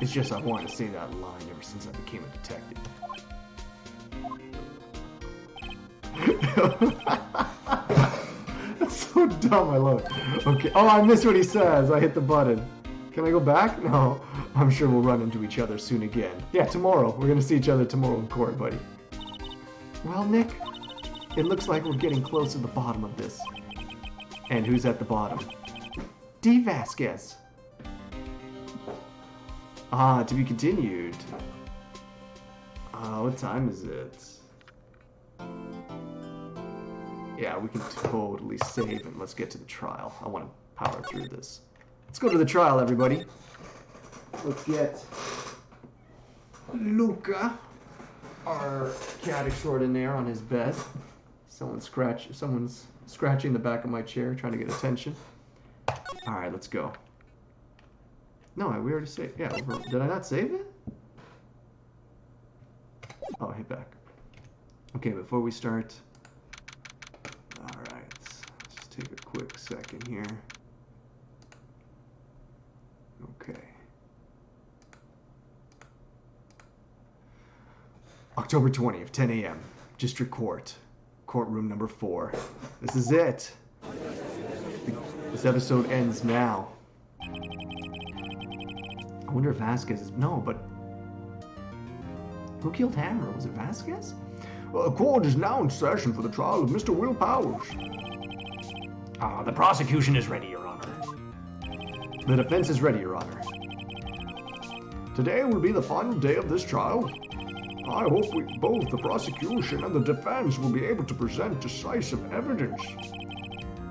It's just I wanted to say that line ever since I became a detective. That's so dumb, I love it. Okay. Oh, I missed what he says. I hit the button. Can I go back? No. I'm sure we'll run into each other soon again. Yeah, tomorrow. We're gonna see each other tomorrow in court, buddy. Well, Nick, it looks like we're getting close to the bottom of this. And who's at the bottom? D. Vasquez. Ah, to be continued. What time is it? Yeah, we can totally save and let's get to the trial. I want to power through this. Let's go to the trial, everybody. Let's get Luca, our cat extraordinaire, on his bed. Someone's scratching the back of my chair, trying to get attention. All right, let's go. No, we already saved. Yeah, did I not save it? Oh, hit back. Okay, before we start. All right, let's just take a quick second here. Okay. October 20th, 10 a.m. District Court. Courtroom number 4. This is it. This episode ends now. I wonder if Vasquez is... No, but... Who killed Hammer? Was it Vasquez? The court is now in session for the trial of Mr. Will Powers. The prosecution is ready, Your Honor. The defense is ready, Your Honor. Today will be the final day of this trial. I hope both the prosecution and the defense will be able to present decisive evidence.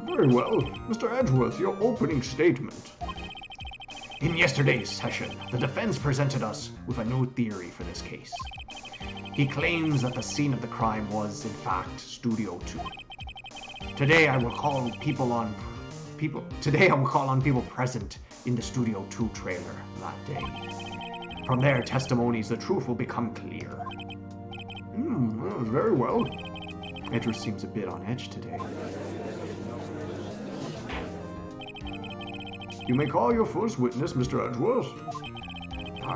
Very well. Mr. Edgeworth, your opening statement. In yesterday's session, the defense presented us with a new theory for this case. He claims that the scene of the crime was, in fact, Studio 2. Today I will call on people present in the Studio 2 trailer that day. From their testimonies, the truth will become clear. Very well. Edgeworth seems a bit on edge today. You may call your first witness, Mr. Edgeworth.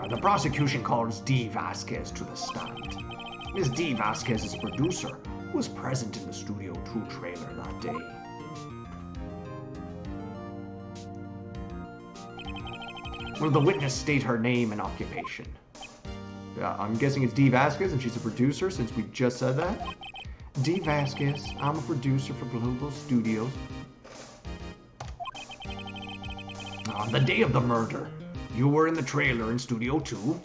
The prosecution calls D. Vasquez to the stand. Ms. D. Vasquez is a producer who was present in the Studio 2 trailer that day. Will the witness state her name and occupation? I'm guessing it's D. Vasquez and she's a producer since we just said that. D. Vasquez, I'm a producer for Global Studios. On the day of the murder, you were in the trailer in Studio 2?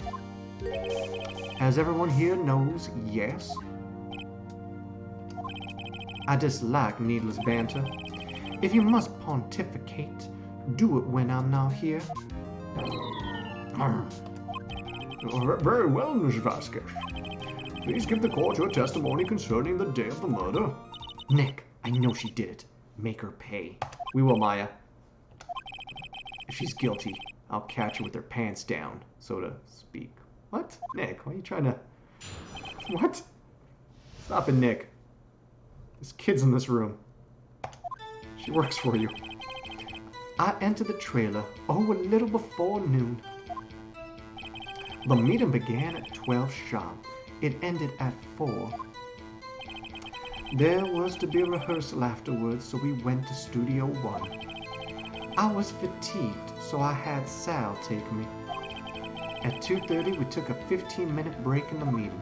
As everyone here knows, yes. I dislike needless banter. If you must pontificate, do it when I'm not here. Very well, Ms. Vasquez. Please give the court your testimony concerning the day of the murder. Nick, I know she did it. Make her pay. We will, Maya. If she's guilty, I'll catch her with her pants down, so to speak. What? Nick, why are you trying to... What? Stop it, Nick. There's kids in this room. She works for you. I entered the trailer, a little before noon. The meeting began at 12 sharp. It ended at 4. There was to be a rehearsal afterwards, so we went to Studio 1. I was fatigued, so I had Sal take me. At 2:30, we took a 15-minute break in the meeting.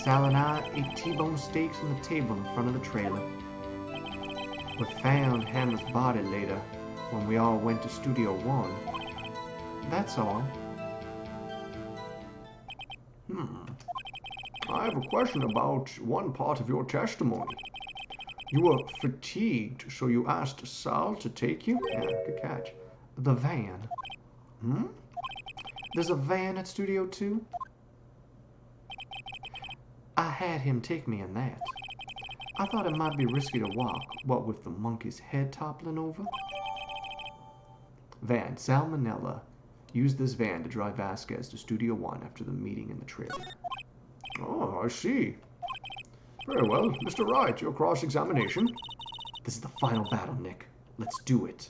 Sal and I ate T-bone steaks on the table in front of the trailer. We found Hammer's body later when we all went to Studio 1. That's all. I have a question about one part of your testimony. You were fatigued, so you asked Sal to take you? Yeah, good catch. The van. There's a van at Studio 2? I had him take me in that. I thought it might be risky to walk, what with the monkey's head toppling over. Van, Salmonella, used this van to drive Vasquez to Studio 1 after the meeting in the trailer. Oh, I see. Very well. Mr. Wright, your cross-examination. This is the final battle, Nick. Let's do it.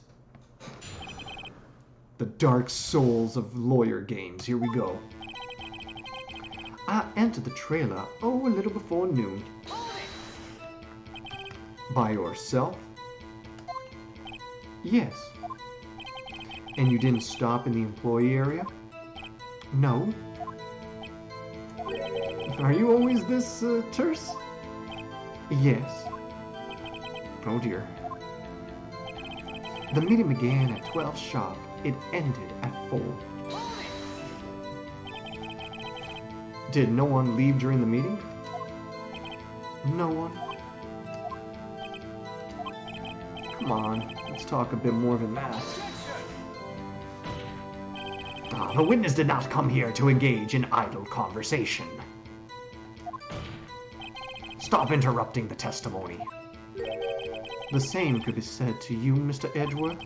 The dark souls of lawyer games. Here we go. I entered the trailer, a little before noon. By yourself? Yes. And you didn't stop in the employee area? No. Are you always this terse? Yes. Oh dear. The meeting began at 12 sharp. It ended at 4. Did no one leave during the meeting? No one. Come on, let's talk a bit more than that. The witness did not come here to engage in idle conversation. Stop interrupting the testimony. The same could be said to you, Mr. Edgeworth.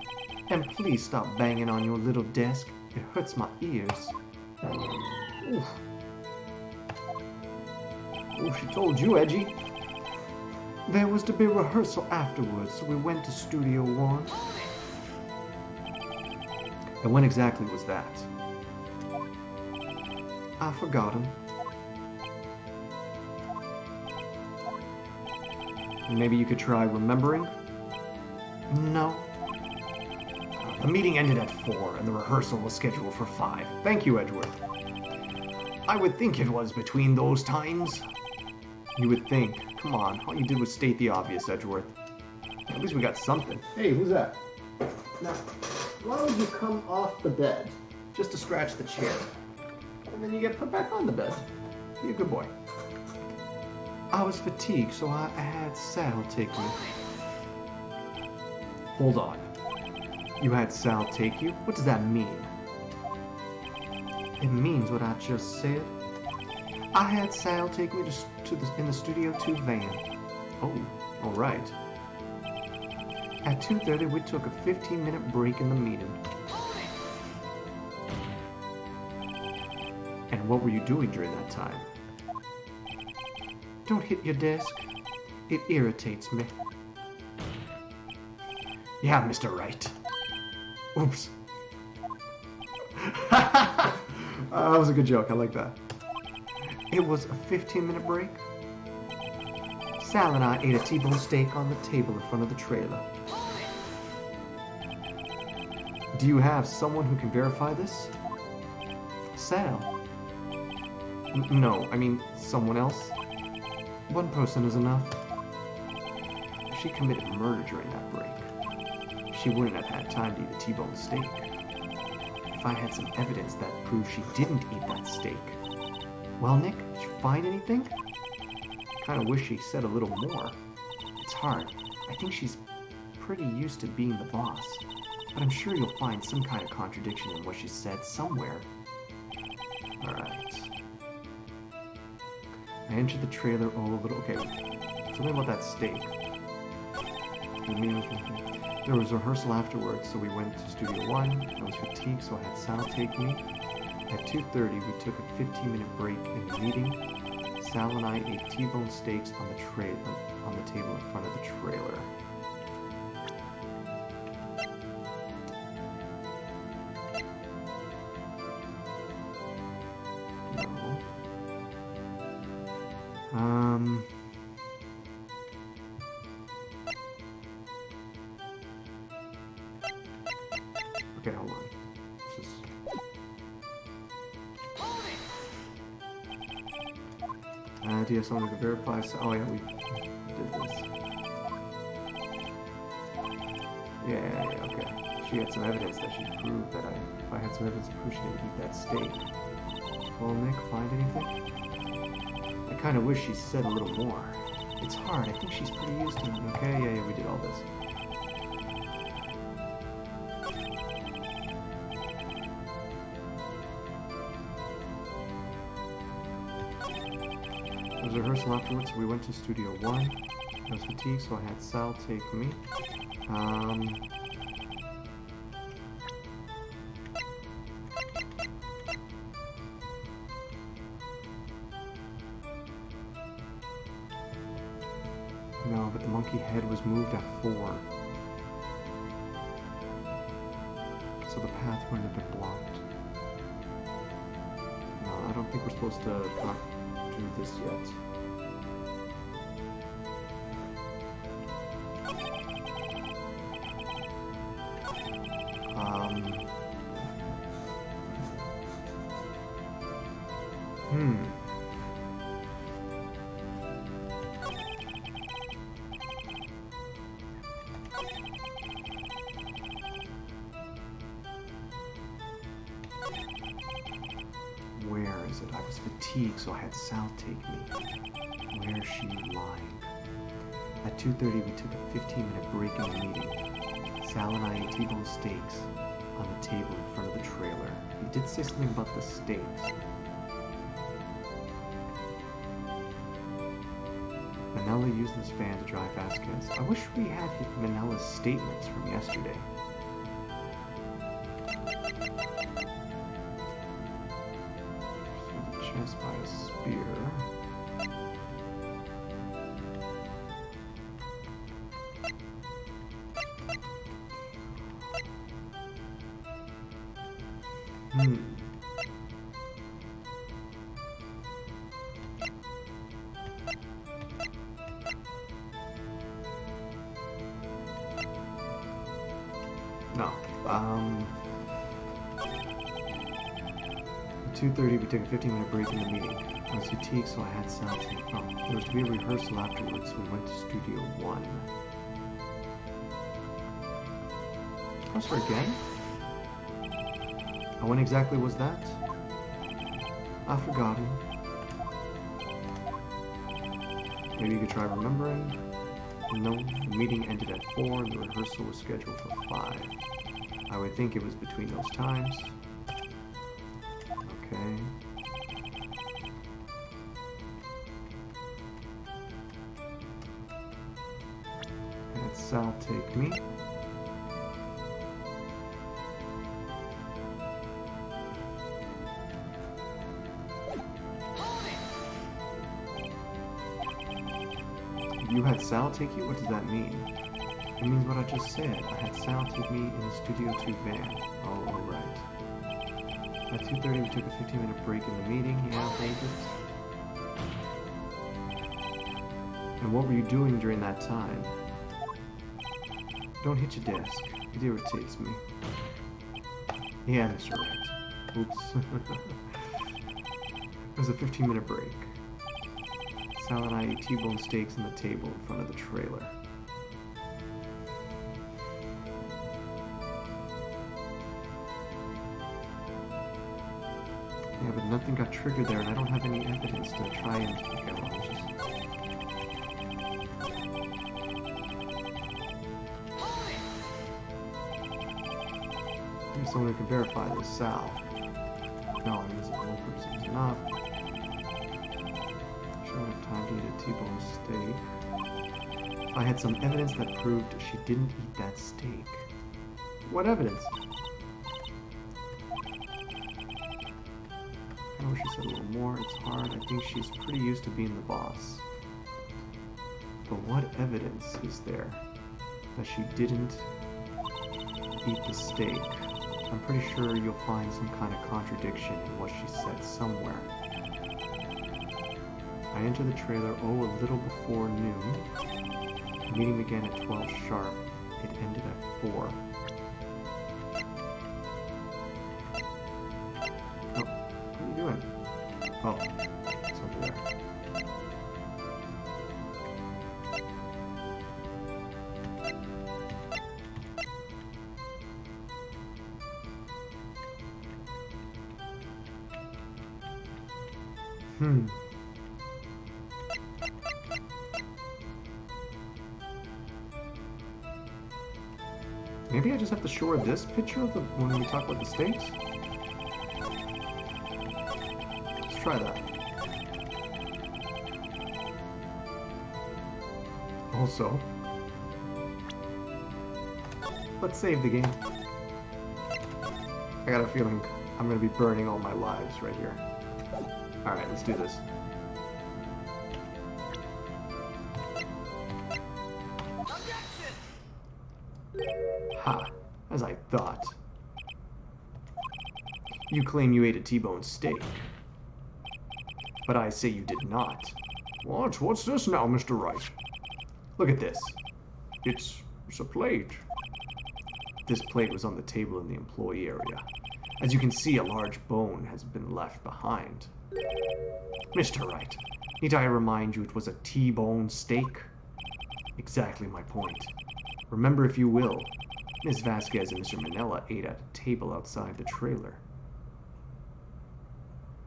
And please stop banging on your little desk. It hurts my ears. Oof. Oh, she told you, Edgy. There was to be rehearsal afterwards, so we went to Studio 1. And when exactly was that? I've forgotten. Maybe you could try remembering? No. The meeting ended at 4, and the rehearsal was scheduled for 5. Thank you, Edgeworth. I would think it was between those times. You would think. Come on, all you did was state the obvious, Edgeworth. At least we got something. Hey, who's that? Now, why would you come off the bed just to scratch the chair? And then you get put back on the bed. Be a good boy. I was fatigued, so I had Sal take me. Hold on. You had Sal take you? What does that mean? It means what I just said. I had Sal take me in the Studio 2 van. Oh, all right. At 2:30, we took a 15-minute break in the meeting. And what were you doing during that time? Don't hit your desk. It irritates me. Yeah, Mr. Wright. Oops. That was a good joke. I like that. It was a 15-minute break. Sal and I ate a T-bone steak on the table in front of the trailer. Do you have someone who can verify this? Sal. No, I mean someone else. One person is enough. If she committed murder during that break, she wouldn't have had time to eat a T-bone steak. If I had some evidence that proved she didn't eat that steak. Well, Nick, did you find anything? Kinda wish she said a little more. It's hard. I think she's pretty used to being the boss. But I'm sure you'll find some kind of contradiction in what she said somewhere. Alright. I entered the trailer a little... Okay, tell me about that steak. There was a rehearsal afterwards, so we went to Studio 1. I was fatigued, so I had Sal take me. At 2:30, we took a 15-minute break in the meeting. Sal and I ate T-bone steaks on the table in front of the trailer. No. Okay, hold on. This is... do you have someone who can verify? Oh yeah, we did this. Yeah, okay. She had some evidence that she proved that if I had some evidence to prove she didn't eat that steak. Well, Nick, find anything? I kind of wish she said a little more. It's hard. I think she's pretty used to it. Okay, yeah, we did all this. There was a rehearsal afterwards, so we went to Studio 1. I was fatigued, so I had Sal take me. No, but the monkey head was moved at 4. So the path wouldn't have been blocked. No, I don't think we're supposed to do this yet. Hmm. Where is it? I was fatigued, so I had Sal take me. Where is she lying? At 2:30, we took a 15-minute break in the meeting. Sal and I ate T-bone steaks on the table in front of the trailer. He did say something about the steaks. Manella used this van to drive Vasquez. I wish we had Manella's statements from yesterday. Through the chest by a spear. No. At 2:30, we took a 15-minute break in the meeting. I was fatigued, so I had Sal take. Oh, there was to be a rehearsal afterwards, so we went to Studio 1. Press her again? Oh, when exactly was that? I've forgotten. Maybe you could try remembering. No, the meeting ended at 4 and the rehearsal was scheduled for 5. I would think it was between those times. Okay. And Sal take me. You had Sal take you? What does that mean? It means what I just said. I had Sal take me in the Studio 2 van. Oh, alright. At 2:30 we took a 15-minute break in the meeting. Yeah, take it. And what were you doing during that time? Don't hit your desk. It irritates me. Yeah, Mr. Right. Oops. It was a 15-minute break. Sal and I ate T-bone steaks on the table in front of the trailer. Yeah, but nothing got triggered there, and I don't have any evidence to try and... Okay, well, I'll just... Maybe someone who can verify this, Sal. No, I mean, this is one person's not. I don't have time to eat a T-bone steak. I had some evidence that proved she didn't eat that steak. What evidence? I wish she said a little more. It's hard. I think she's pretty used to being the boss. But what evidence is there that she didn't eat the steak? I'm pretty sure you'll find some kind of contradiction in what she said somewhere. I entered the trailer, a little before noon. The meeting began at 12 sharp. It ended at 4. Oh, what are you doing? Oh, it's over there. Maybe I just have to show her this picture of the when we talk about the steaks? Let's try that. Also, let's save the game. I got a feeling I'm going to be burning all my lives right here. Alright, let's do this. Ha, as I thought. You claim you ate a T-bone steak, but I say you did not. What? What's this now, Mr. Wright? Look at this. It's a plate. This plate was on the table in the employee area. As you can see, a large bone has been left behind. Mr. Wright, need I remind you it was a T-bone steak? Exactly my point. Remember if you will, Miss Vasquez and Mr. Manella ate at a table outside the trailer.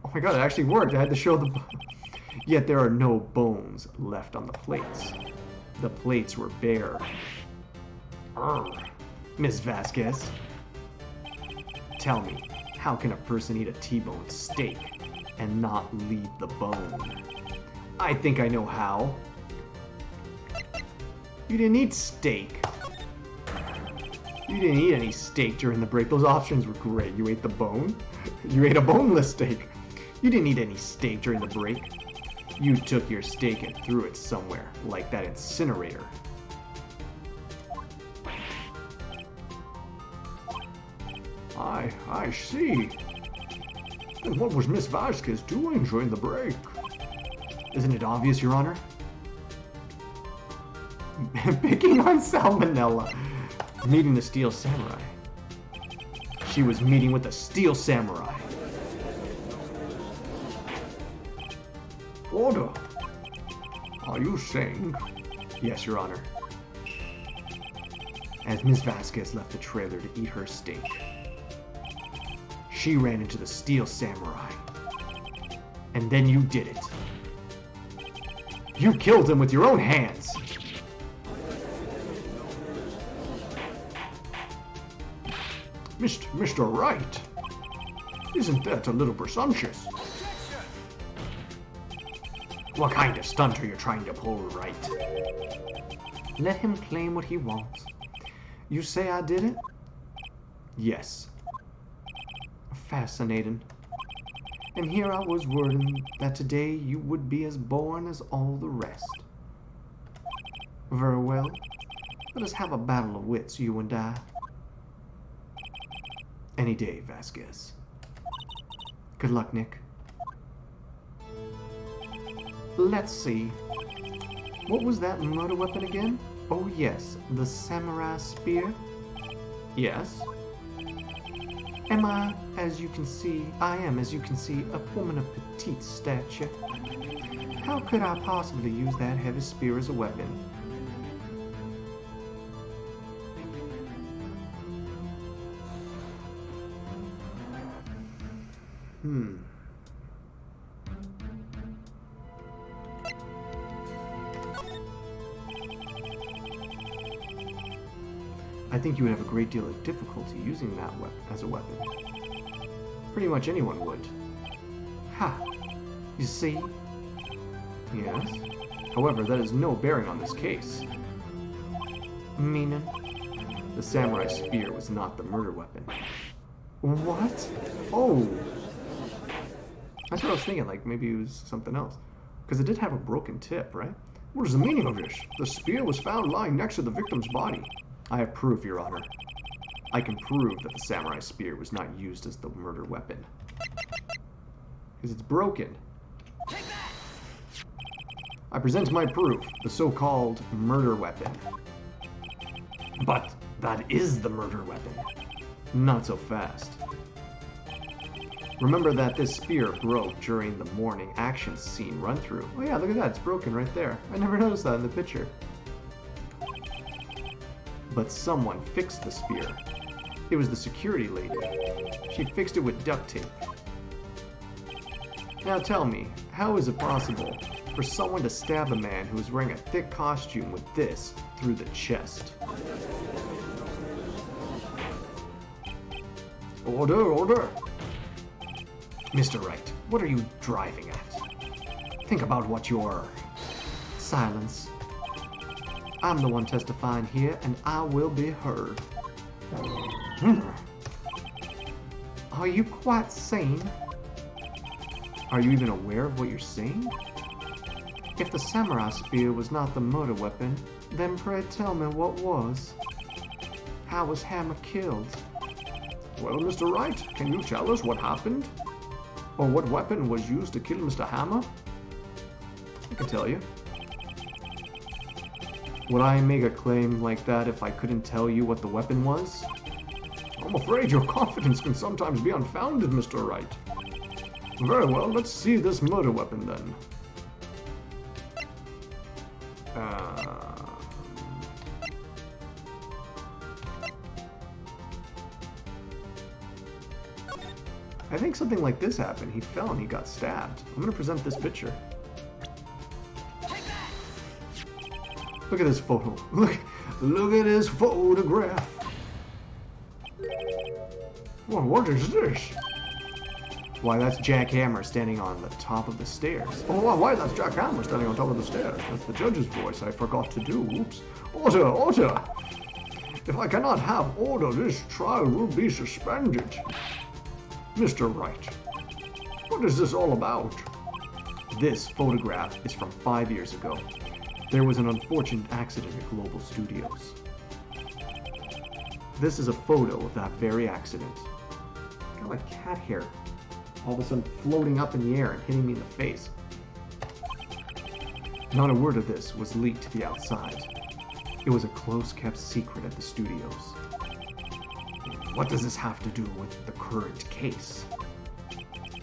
Oh my god, it actually worked. I had to show the... Yet there are no bones left on the plates. The plates were bare. Miss Vasquez, tell me, how can a person eat a T-bone steak and not leave the bone? I think I know how. You didn't eat steak. You didn't eat any steak during the break. Those options were great. You ate the bone. You ate a boneless steak. You didn't eat any steak during the break. You took your steak and threw it somewhere, like that incinerator. I see. And what was Miss Vasquez doing during the break? Isn't it obvious, Your Honor? Picking on Salmonella. Meeting the Steel Samurai. She was meeting with the Steel Samurai. Order. Are you saying? Yes, Your Honor. As Miss Vasquez left the trailer to eat her steak, she ran into the Steel Samurai. And then you did it. You killed him with your own hands. Mr. Wright, isn't that a little presumptuous? What kind of stunt are you trying to pull, Wright? Let him claim what he wants. You say I did it? Yes. Fascinating. And here I was wording that today you would be as born as all the rest. Very well. Let us have a battle of wits, you and I. Any day, Vasquez. Good luck, Nick. Let's see. What was that murder weapon again? Oh yes, the samurai spear? Yes. I am, as you can see, a woman of petite stature. How could I possibly use that heavy spear as a weapon? I think you would have a great deal of difficulty using that weapon as a weapon. Pretty much anyone would. Ha! You see? Yes. However, that has no bearing on this case. Meaning? The samurai spear was not the murder weapon. What? Oh! That's what I was thinking, like maybe it was something else. Because it did have a broken tip, right? What is the meaning of this? The spear was found lying next to the victim's body. I have proof, Your Honor. I can prove that the samurai spear was not used as the murder weapon. Because it's broken. I present my proof, the so-called murder weapon. But that is the murder weapon. Not so fast. Remember that this spear broke during the morning action scene run-through. Oh yeah, look at that, it's broken right there. I never noticed that in the picture. But someone fixed the spear. It was the security lady. She fixed it with duct tape. Now tell me, how is it possible for someone to stab a man who is wearing a thick costume with this through the chest? Order, order. Mr. Wright, what are you driving at? Think about what you're... Silence. I'm the one testifying here, and I will be heard. Are you quite sane? Are you even aware of what you're saying? If the samurai spear was not the murder weapon, then pray tell me what was. How was Hammer killed? Well, Mr. Wright, can you tell us what happened? Or what weapon was used to kill Mr. Hammer? I can tell you. Would I make a claim like that if I couldn't tell you what the weapon was? I'm afraid your confidence can sometimes be unfounded, Mr. Wright. Very well, let's see this murder weapon then. I think something like this happened. He fell and he got stabbed. I'm going to present this picture. Look at this photo. Look at this photograph. Well, what is this? Why, that's Jack Hammer standing on the top of the stairs. Oh, why that's Jack Hammer standing on top of the stairs? That's the judge's voice I forgot to do. Oops. Order, order! If I cannot have order, this trial will be suspended. Mr. Wright, what is this all about? This photograph is from 5 years ago. There was an unfortunate accident at Global Studios. This is a photo of that very accident. Got like cat hair all of a sudden floating up in the air and hitting me in the face. Not a word of this was leaked to the outside. It was a close-kept secret at the studios. What does this have to do with the current case?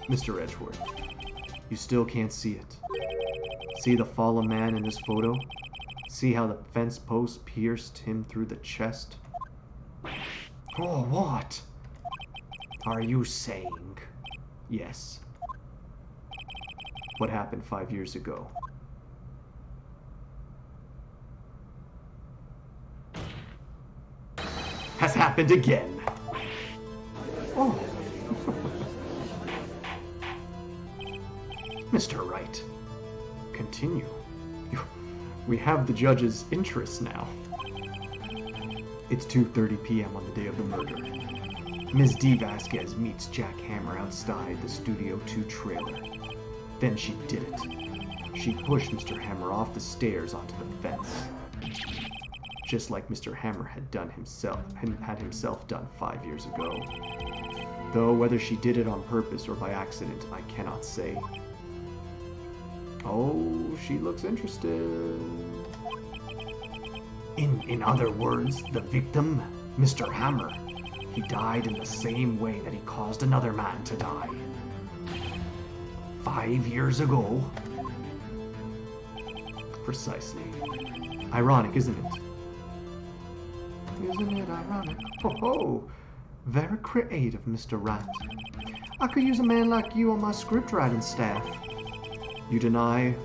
Mr. Edgeworth, you still can't see it. See the fallen man in this photo? See how the fence post pierced him through the chest? Oh, what? Are you saying yes? What happened 5 years ago? Has happened again. Oh. Mr. Wright, continue. We have the judge's interest now. It's 2:30 p.m. on the day of the murder. Ms. D. Vasquez meets Jack Hammer outside the Studio 2 trailer. Then she did it. She pushed Mr. Hammer off the stairs onto the fence. Just like Mr. Hammer had had himself done 5 years ago. Though whether she did it on purpose or by accident, I cannot say. Oh, she looks interested. In other words, the victim, Mr. Hammer, he died in the same way that he caused another man to die. 5 years ago. Precisely. Ironic, isn't it? Isn't it ironic? Oh, very creative, Mr. Wright. I could use a man like you on my scriptwriting staff. You deny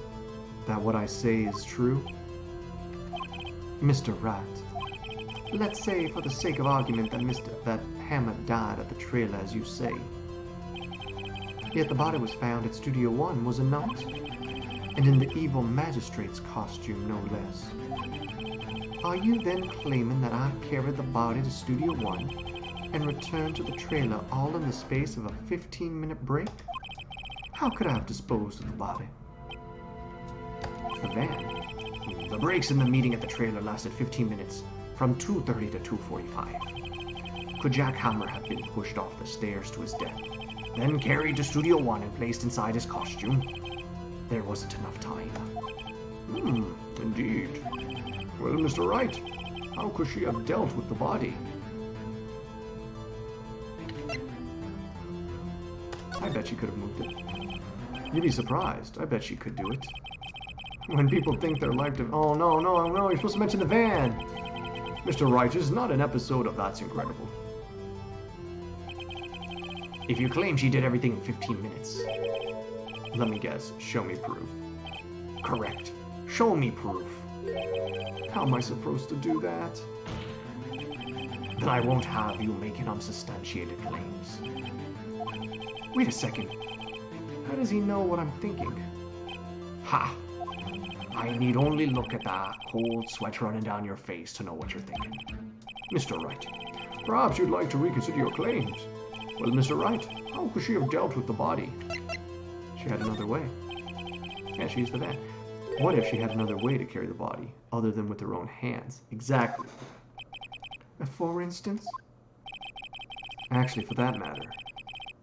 that what I say is true? Mr. Wright, let's say for the sake of argument that Hammer died at the trailer as you say. Yet the body was found at Studio 1, was it not? And in the evil magistrate's costume, no less. Are you then claiming that I carried the body to Studio 1 and returned to the trailer all in the space of a 15-minute break? How could I have disposed of the body? The van. The breaks in the meeting at the trailer lasted 15 minutes, from 2:30 to 2:45. Could Jack Hammer have been pushed off the stairs to his death, then carried to Studio 1 and placed inside his costume? There wasn't enough time. Indeed. Well, Mr. Wright, how could she have dealt with the body? I bet she could have moved it. You'd be surprised. I bet she could do it. When people think their life... Oh, no, you're supposed to mention the van! Mr. Wright, this is not an episode of That's Incredible. If you claim she did everything in 15 minutes, let me guess, show me proof. Correct. Show me proof. How am I supposed to do that? Then I won't have you making unsubstantiated claims. Wait a second. How does he know what I'm thinking? Ha! I need only look at that cold sweat running down your face to know what you're thinking. Mr. Wright, perhaps you'd like to reconsider your claims. Well, Mr. Wright, how could she have dealt with the body? She had another way. Yeah, she used the van. What if she had another way to carry the body, other than with her own hands? Exactly. For instance? Actually, for that matter,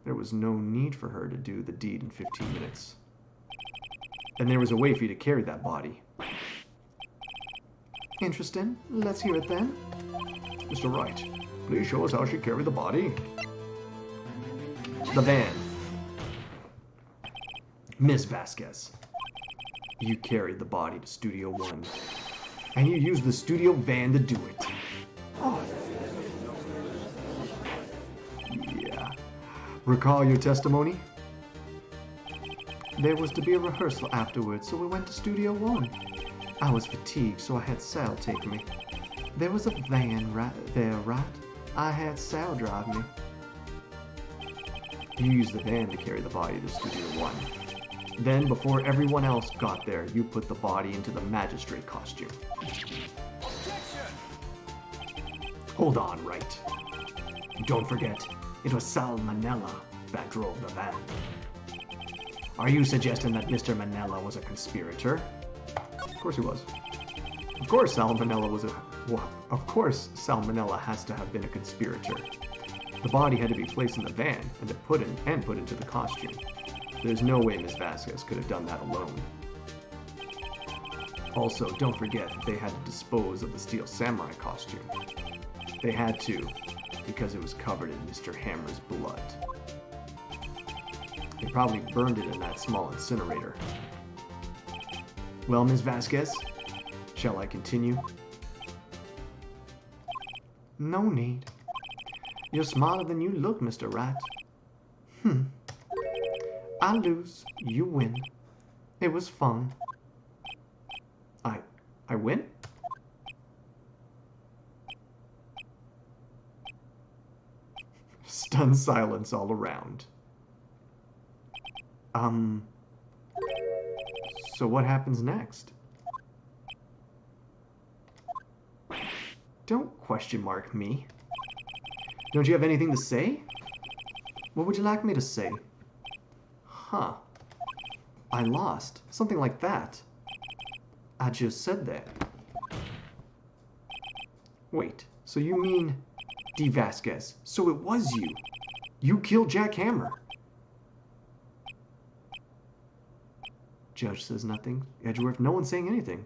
there was no need for her to do the deed in 15 minutes. And there was a way for you to carry that body. Interesting. Let's hear it then. Mr. Wright, please show us how she carried the body. The van. Miss Vasquez, you carried the body to Studio 1, and you used the studio van to do it. Oh. Yeah. Recall your testimony? There was to be a rehearsal afterwards, so we went to Studio 1. I was fatigued, so I had Sal take me. There was a van right there, right? I had Sal drive me. You used the van to carry the body to Studio 1. Then, before everyone else got there, you put the body into the magistrate costume. Hold on, right. Don't forget, it was Sal Manella that drove the van. Are you suggesting that Mr. Manella was a conspirator? Of course he was. Of course Sal Manella was of course Sal Manella has to have been a conspirator. The body had to be placed in the van and put into the costume. There's no way Miss Vasquez could have done that alone. Also, don't forget that they had to dispose of the Steel Samurai costume. They had to, because it was covered in Mr. Hammer's blood. They probably burned it in that small incinerator. Well, Miss Vasquez, shall I continue? No need. You're smarter than you look, Mr. Rat. I lose, you win. It was fun. I win? Stunned silence all around. So what happens next? Don't question mark me. Don't you have anything to say? What would you like me to say? Huh. I lost. Something like that. I just said that. Wait, so you mean D. Vasquez? So it was you. You killed Jack Hammer. Judge says nothing. Edgeworth, no one's saying anything.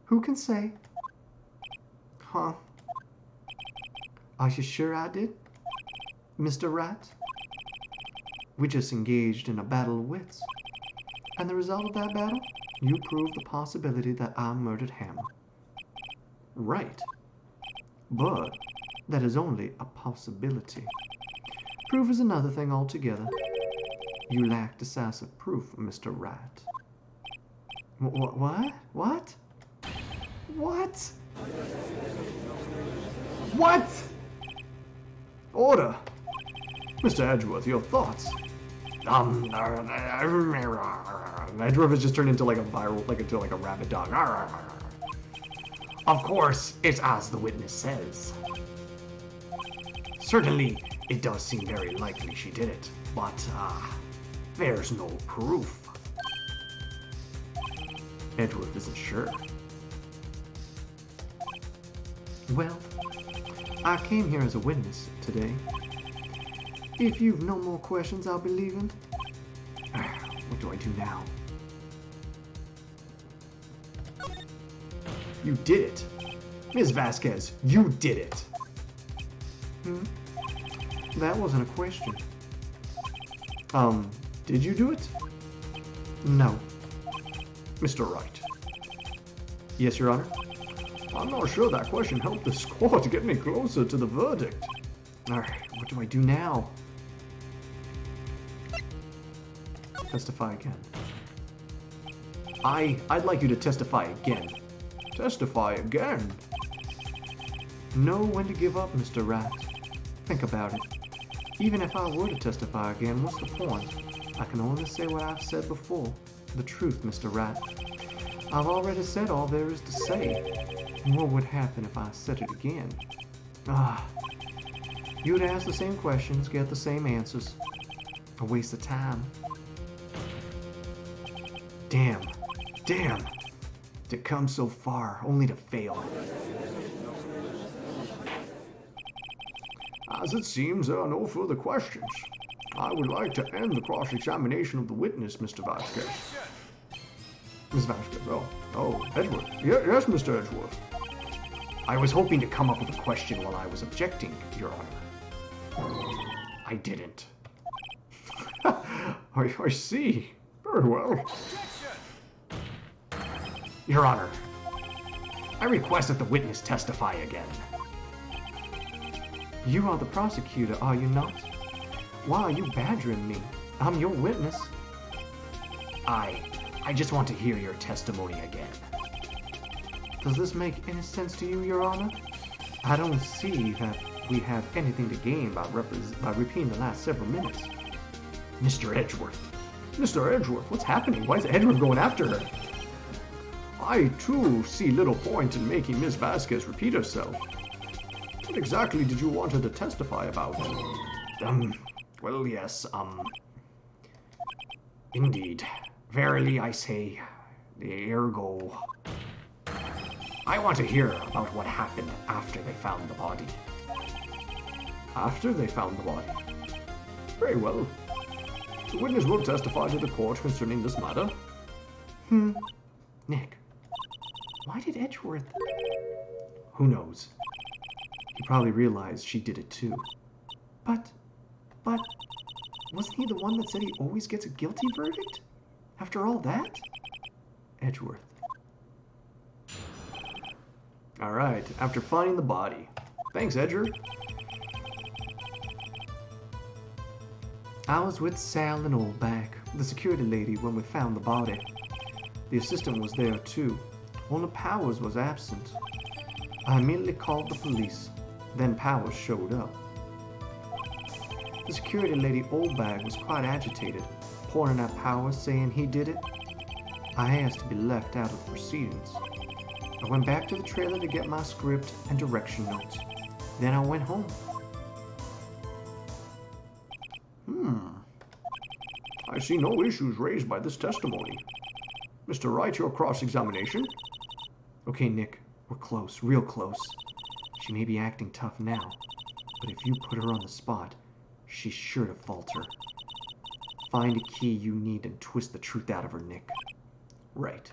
Who can say? Huh? Are you sure I did, Mr. Rat? We just engaged in a battle of wits. And the result of that battle? You proved the possibility that I murdered Hammer. Right. But that is only a possibility. Proof is another thing altogether. You lack decisive proof, Mr. Rat. What? What? What? What? Order. Mr. Edgeworth, your thoughts? Edgeworth has just turned into like a rabid dog. Of course, it's as the witness says. Certainly, it does seem very likely she did it, but, there's no proof. Edgeworth isn't sure. Well, I came here as a witness today. If you've no more questions, I'll be leaving. What do I do now? You did it! Ms. Vasquez, you did it! That wasn't a question. Did you do it? No. Mr. Wright. Yes, Your Honor? I'm not sure that question helped the squad to get any closer to the verdict. Alright, what do I do now? Testify again. I'd like you to testify again. Testify again? Know when to give up, Mr. Rat. Think about it. Even if I were to testify again, what's the point? I can only say what I've said before. The truth, Mr. Rat. I've already said all there is to say. What would happen if I said it again? You'd ask the same questions, get the same answers. A waste of time. Damn. To come so far, only to fail. As it seems there are no further questions, I would like to end the cross-examination of the witness, Mr. Vasquez. Ms. Vasquez, Oh, Edgeworth. Yes, Mr. Edgeworth. I was hoping to come up with a question while I was objecting, Your Honor. I didn't. I see. Very well. Your Honor, I request that the witness testify again. You are the prosecutor, are you not? Why are you badgering me? I'm your witness. I just want to hear your testimony again. Does this make any sense to you, Your Honor? I don't see that we have anything to gain by repeating the last several minutes. Mr. Edgeworth. Mr. Edgeworth, What's happening? Why is Edgeworth going after her? I too see little point in making Miss Vasquez repeat herself. What exactly did you want her to testify about? Well, yes, indeed. Verily I say, ergo. I want to hear about what happened after they found the body. After they found the body? Very well. The witness will testify to the court concerning this matter. Nick, why did Edgeworth? Who knows? He probably realized she did it too. But, wasn't he the one that said he always gets a guilty verdict? After all that? Edgeworth. Alright, after finding the body. Thanks, Edger. I was with Sal and Oldback, the security lady, when we found the body. The assistant was there too. Only Powers was absent. I immediately called the police. Then Powers showed up. The security lady Oldbag was quite agitated, pointing at Powers saying he did it. I asked to be left out of the proceedings. I went back to the trailer to get my script and direction notes. Then I went home. I see no issues raised by this testimony. Mr. Wright, your cross-examination? Okay, Nick, we're close, real close. She may be acting tough now, but if you put her on the spot, she's sure to falter. Find a key you need and twist the truth out of her, Nick. Right.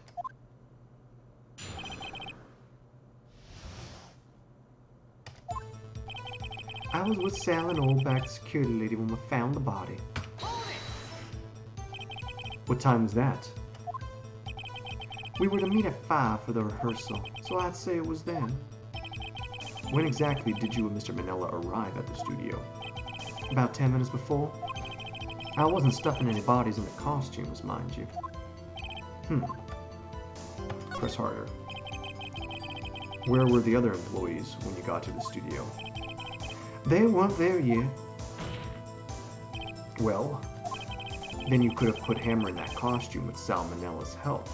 I was with Sal and Oldback, the security lady, when we found the body. What time was that? We were to meet at 5 for the rehearsal, so I'd say it was then. When exactly did you and Mr. Manila arrive at the studio? About 10 minutes before? I wasn't stuffing any bodies in the costumes, mind you. Press harder. Where were the other employees when you got to the studio? They weren't there yet. Well, then you could have put Hammer in that costume with Salmonella's help.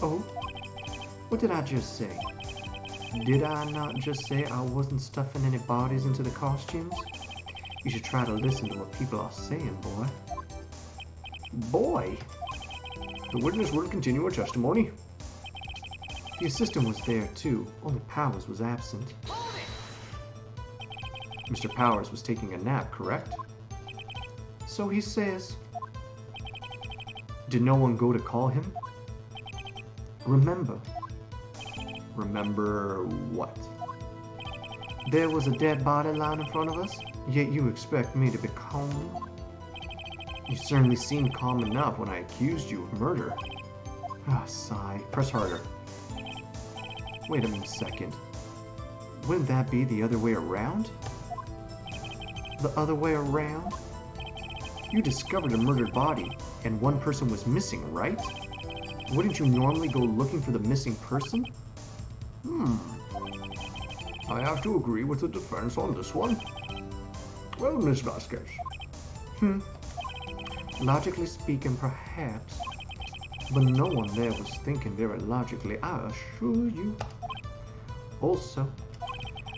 Oh? What did I just say? Did I not just say I wasn't stuffing any bodies into the costumes? You should try to listen to what people are saying, boy. Boy! The witness will continue her testimony. The assistant was there too, only Powers was absent. Mr. Powers was taking a nap, correct? So he says. Did no one go to call him? Remember. Remember what? There was a dead body lying in front of us, yet you expect me to be calm? You certainly seemed calm enough when I accused you of murder. Ah, sigh. Press harder. Wait a second. Wouldn't that be the other way around? The other way around? You discovered a murdered body, and one person was missing, right? Wouldn't you normally go looking for the missing person? I have to agree with the defense on this one. Well, Miss Vasquez. Logically speaking, perhaps. But no one there was thinking very logically, I assure you. Also,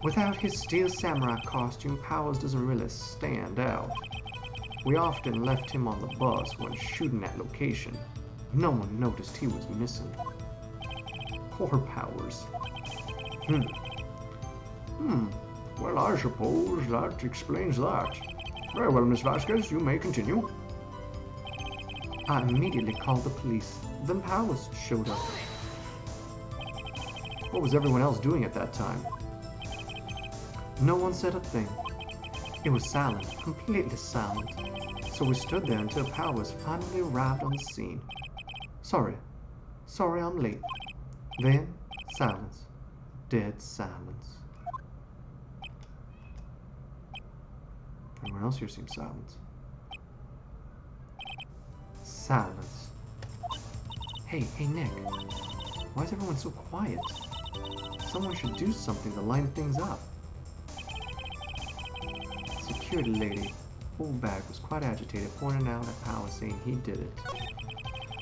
without his steel samurai costume, Powers doesn't really stand out. We often left him on the bus when shooting at location. No one noticed he was missing. Poor Powers. Well, I suppose that explains that. Very well, Miss Vasquez, you may continue. I immediately called the police. Then Powers showed up. What was everyone else doing at that time? No one said a thing. It was silent, completely silent. So we stood there until Powers finally arrived on the scene. Sorry I'm late. Then, silence. Dead silence. Everyone else here seems silent. Silence. Hey Nick. Why is everyone so quiet? Someone should do something to line things up. Security lady, Oldbag, was quite agitated, pointing out at Powers, saying he did it.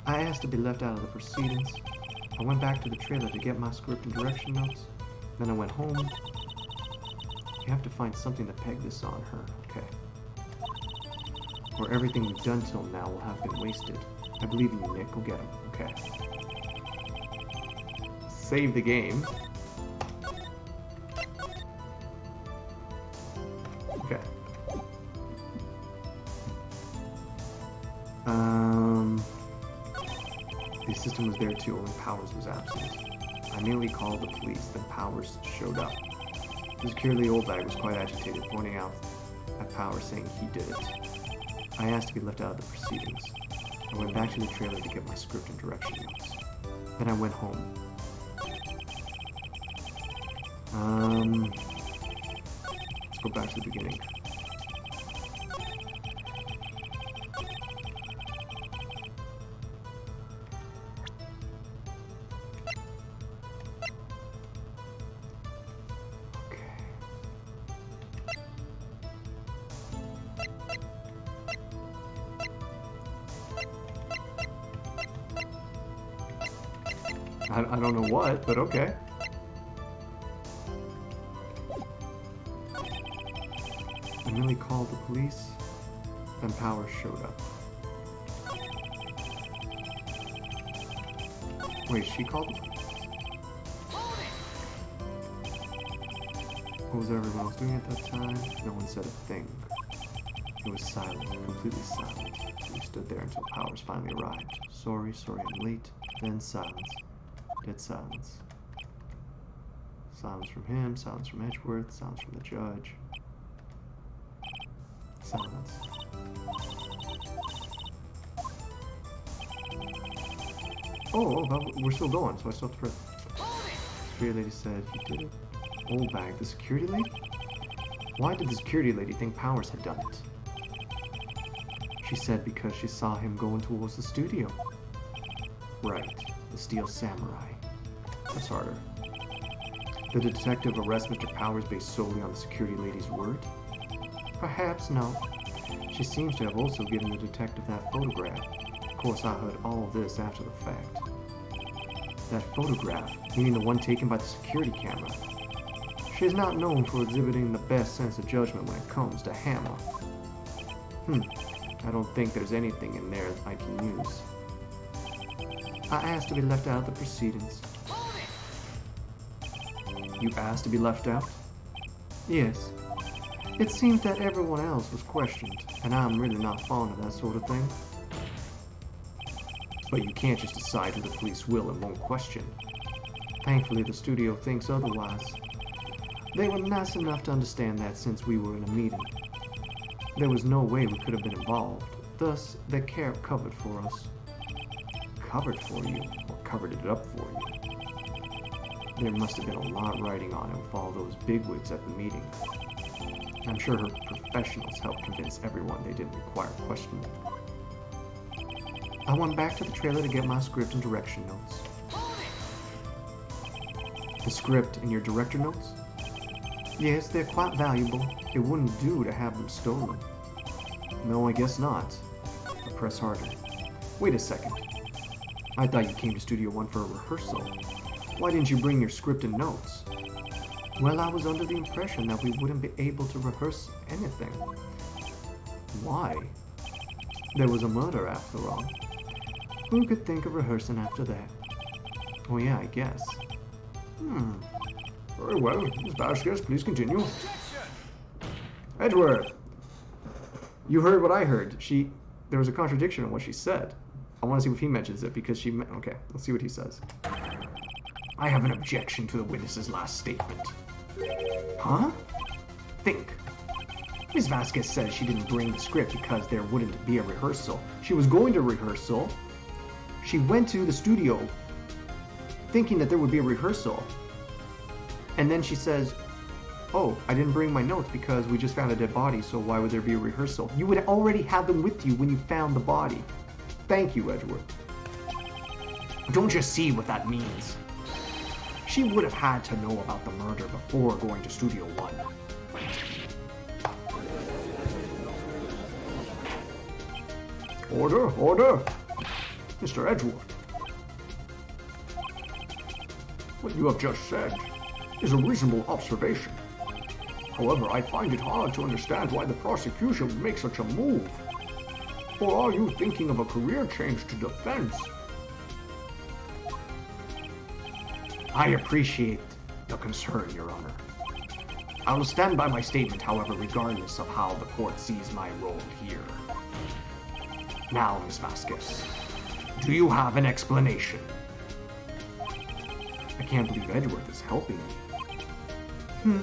I asked to be left out of the proceedings. I went back to the trailer to get my script and direction notes. Then I went home. You have to find something to peg this on her, okay? Or everything we've done till now will have been wasted. I believe in you, Nick. Go get him, okay? Save the game. Okay. The assistant was there too, only Powers was absent. I immediately called the police, then Powers showed up. The security Oldbag was quite agitated, pointing out at Powers, saying he did it. I asked to be left out of the proceedings. I went back to the trailer to get my script and direction notes. Then I went home. Let's go back to the beginning. I don't know what, but okay. I merely called the police, then Powers showed up. Wait, she called the police? What was everyone else doing at that time? No one said a thing. It was silent, completely silent. We stood there until Powers finally arrived. Sorry, I'm late. Then silence. Dead silence. Silence from him, silence from Edgeworth, silence from the judge. Silence. Oh, we're still going, so I still have to press. The security lady said he did it. Oldbag, the security lady? Why did the security lady think Powers had done it? She said because she saw him going towards the studio. Right, the Steel Samurai. That's harder. The detective arrest Mr. Powers based solely on the security lady's word? Perhaps no. She seems to have also given the detective that photograph. Of course, I heard all of this after the fact. That photograph, meaning the one taken by the security camera. She is not known for exhibiting the best sense of judgment when it comes to Hammer. I don't think there's anything in there I can use. I asked to be left out of the proceedings. You asked to be left out? Yes. It seems that everyone else was questioned, and I'm really not fond of that sort of thing. But you can't just decide who the police will and won't question. Thankfully, the studio thinks otherwise. They were nice enough to understand that since we were in a meeting. There was no way we could have been involved, thus they covered for us. Covered for you, or covered it up for you. There must have been a lot riding on it with all those bigwigs at the meeting. I'm sure her professionals helped convince everyone they didn't require questioning. I went back to the trailer to get my script and direction notes. The script and your director notes? Yes, they're quite valuable. It wouldn't do to have them stolen. No, I guess not. I press harder. Wait a second. I thought you came to Studio One for a rehearsal. Why didn't you bring your script and notes? Well, I was under the impression that we wouldn't be able to rehearse anything. Why? There was a murder, after all. Who could think of rehearsing after that? Oh yeah, I guess. Very well. Ms. Vasquez, please continue. Edgeworth! You heard what I heard. There was a contradiction in what she said. I want to see if he mentions it, because okay, let's see what he says. I have an objection to the witness's last statement. Huh? Think. Ms. Vasquez says she didn't bring the script because there wouldn't be a rehearsal. She was going to rehearsal. She went to the studio thinking that there would be a rehearsal. And then she says, oh, I didn't bring my notes because we just found a dead body, so why would there be a rehearsal? You would already have them with you when you found the body. Thank you, Edgeworth. Don't you see what that means? She would have had to know about the murder before going to Studio One. Order, order! Mr. Edgeworth. What you have just said is a reasonable observation. However, I find it hard to understand why the prosecution would make such a move. Or are you thinking of a career change to defense? I appreciate the concern, Your Honor. I will stand by my statement, however, regardless of how the court sees my role here. Now, Ms. Vasquez, do you have an explanation? I can't believe Edgeworth is helping me.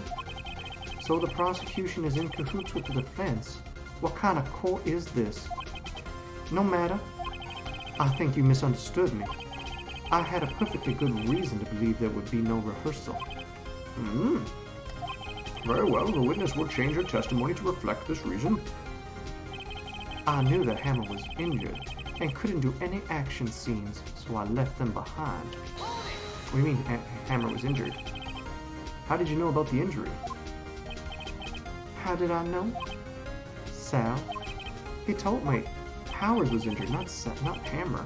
So the prosecution is in cahoots with the defense. What kind of court is this? No matter. I think you misunderstood me. I had a perfectly good reason to believe there would be no rehearsal. Very well, the witness will change her testimony to reflect this reason. I knew that Hammer was injured and couldn't do any action scenes, so I left them behind. What do you mean Hammer was injured? How did you know about the injury? How did I know? Sal. He told me Powers was injured, not Hammer.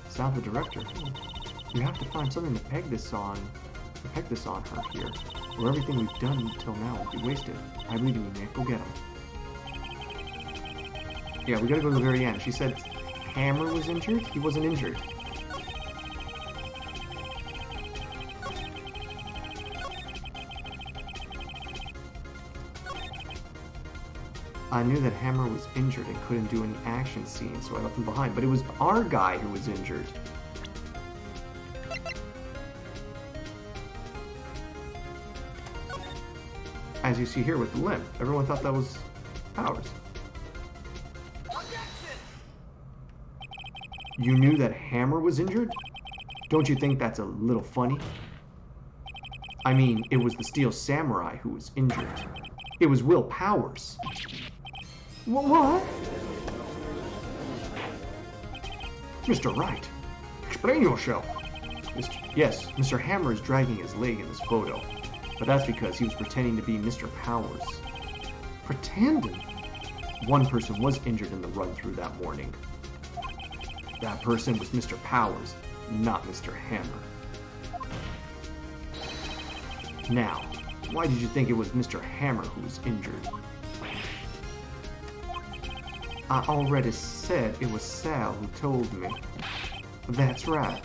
Sal, the director. You have to find something to peg this on her here, or everything we've done until now will be wasted. I believe in you, Nick. Go get him. Yeah, we gotta go to the very end. She said Hammer was injured? He wasn't injured. I knew that Hammer was injured and couldn't do any action scenes, so I left him behind. But it was our guy who was injured. As you see here with the limp, everyone thought that was Powers. You knew that Hammer was injured? Don't you think that's a little funny? I mean, it was the Steel Samurai who was injured. It was Will Powers. What? Mr. Wright, explain yourself. Yes, Mr. Hammer is dragging his leg in this photo. But that's because he was pretending to be Mr. Powers. Pretending? One person was injured in the run-through that morning. That person was Mr. Powers, not Mr. Hammer. Now, why did you think it was Mr. Hammer who was injured? I already said it was Sal who told me. That's right.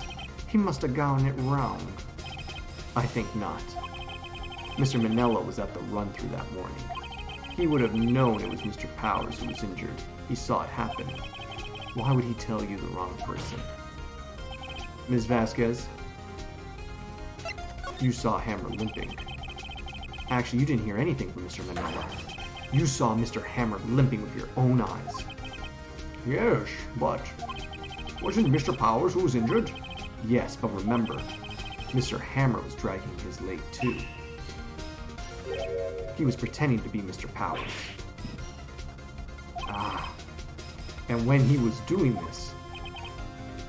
He must have gotten it wrong. I think not. Mr. Minella was at the run-through that morning. He would have known it was Mr. Powers who was injured. He saw it happen. Why would he tell you the wrong person? Ms. Vasquez, you saw Hammer limping. Actually, you didn't hear anything from Mr. Minella. You saw Mr. Hammer limping with your own eyes. Yes, but wasn't Mr. Powers who was injured? Yes, but remember, Mr. Hammer was dragging his leg too. He was pretending to be Mr. Powers. And when he was doing this,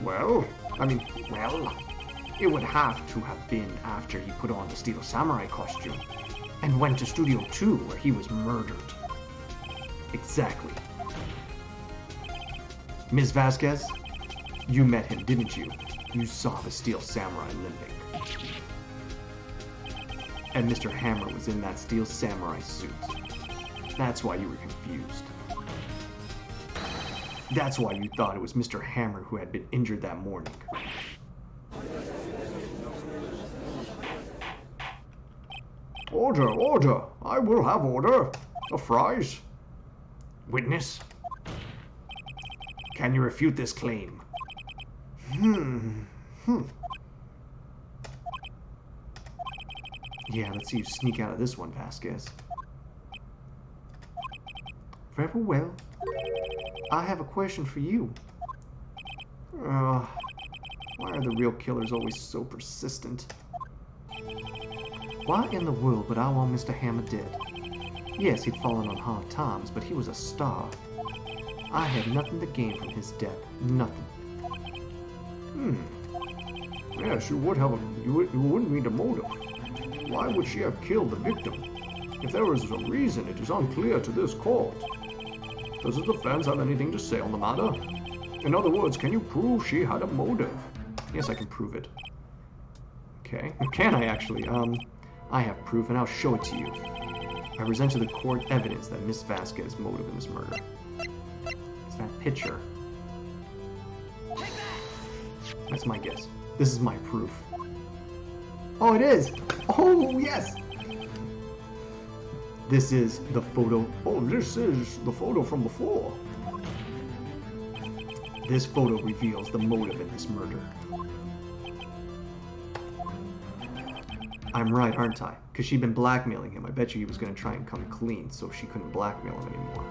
well, it would have to have been after he put on the Steel Samurai costume and went to Studio 2 where he was murdered. Exactly. Ms. Vasquez, you met him, didn't you? You saw the Steel Samurai limping. And Mr. Hammer was in that Steel Samurai suit. That's why you were confused. That's why you thought it was Mr. Hammer who had been injured that morning. Order, order! I will have order. The fries. Witness? Can you refute this claim? Yeah, let's see you sneak out of this one, Vasquez. Very well. I have a question for you. Why are the real killers always so persistent? Why in the world would I want Mr. Hammer dead? Yes, he'd fallen on hard times, but he was a star. I had nothing to gain from his death. Nothing. Yes, you would have you wouldn't need a motive. Why would she have killed the victim? If there was a reason, it is unclear to this court. Does the defense have anything to say on the matter? In other words, can you prove she had a motive? Yes, I can prove it. Okay. Can I actually? I have proof, and I'll show it to you. I present to the court evidence that Miss Vasquez's motive in this murder. It's that picture. That's my guess. This is my proof. Oh, it is! Oh, yes! This is the photo. Oh, this is the photo from before. This photo reveals the motive in this murder. I'm right, aren't I? Because she'd been blackmailing him. I bet you he was going to try and come clean, so she couldn't blackmail him anymore.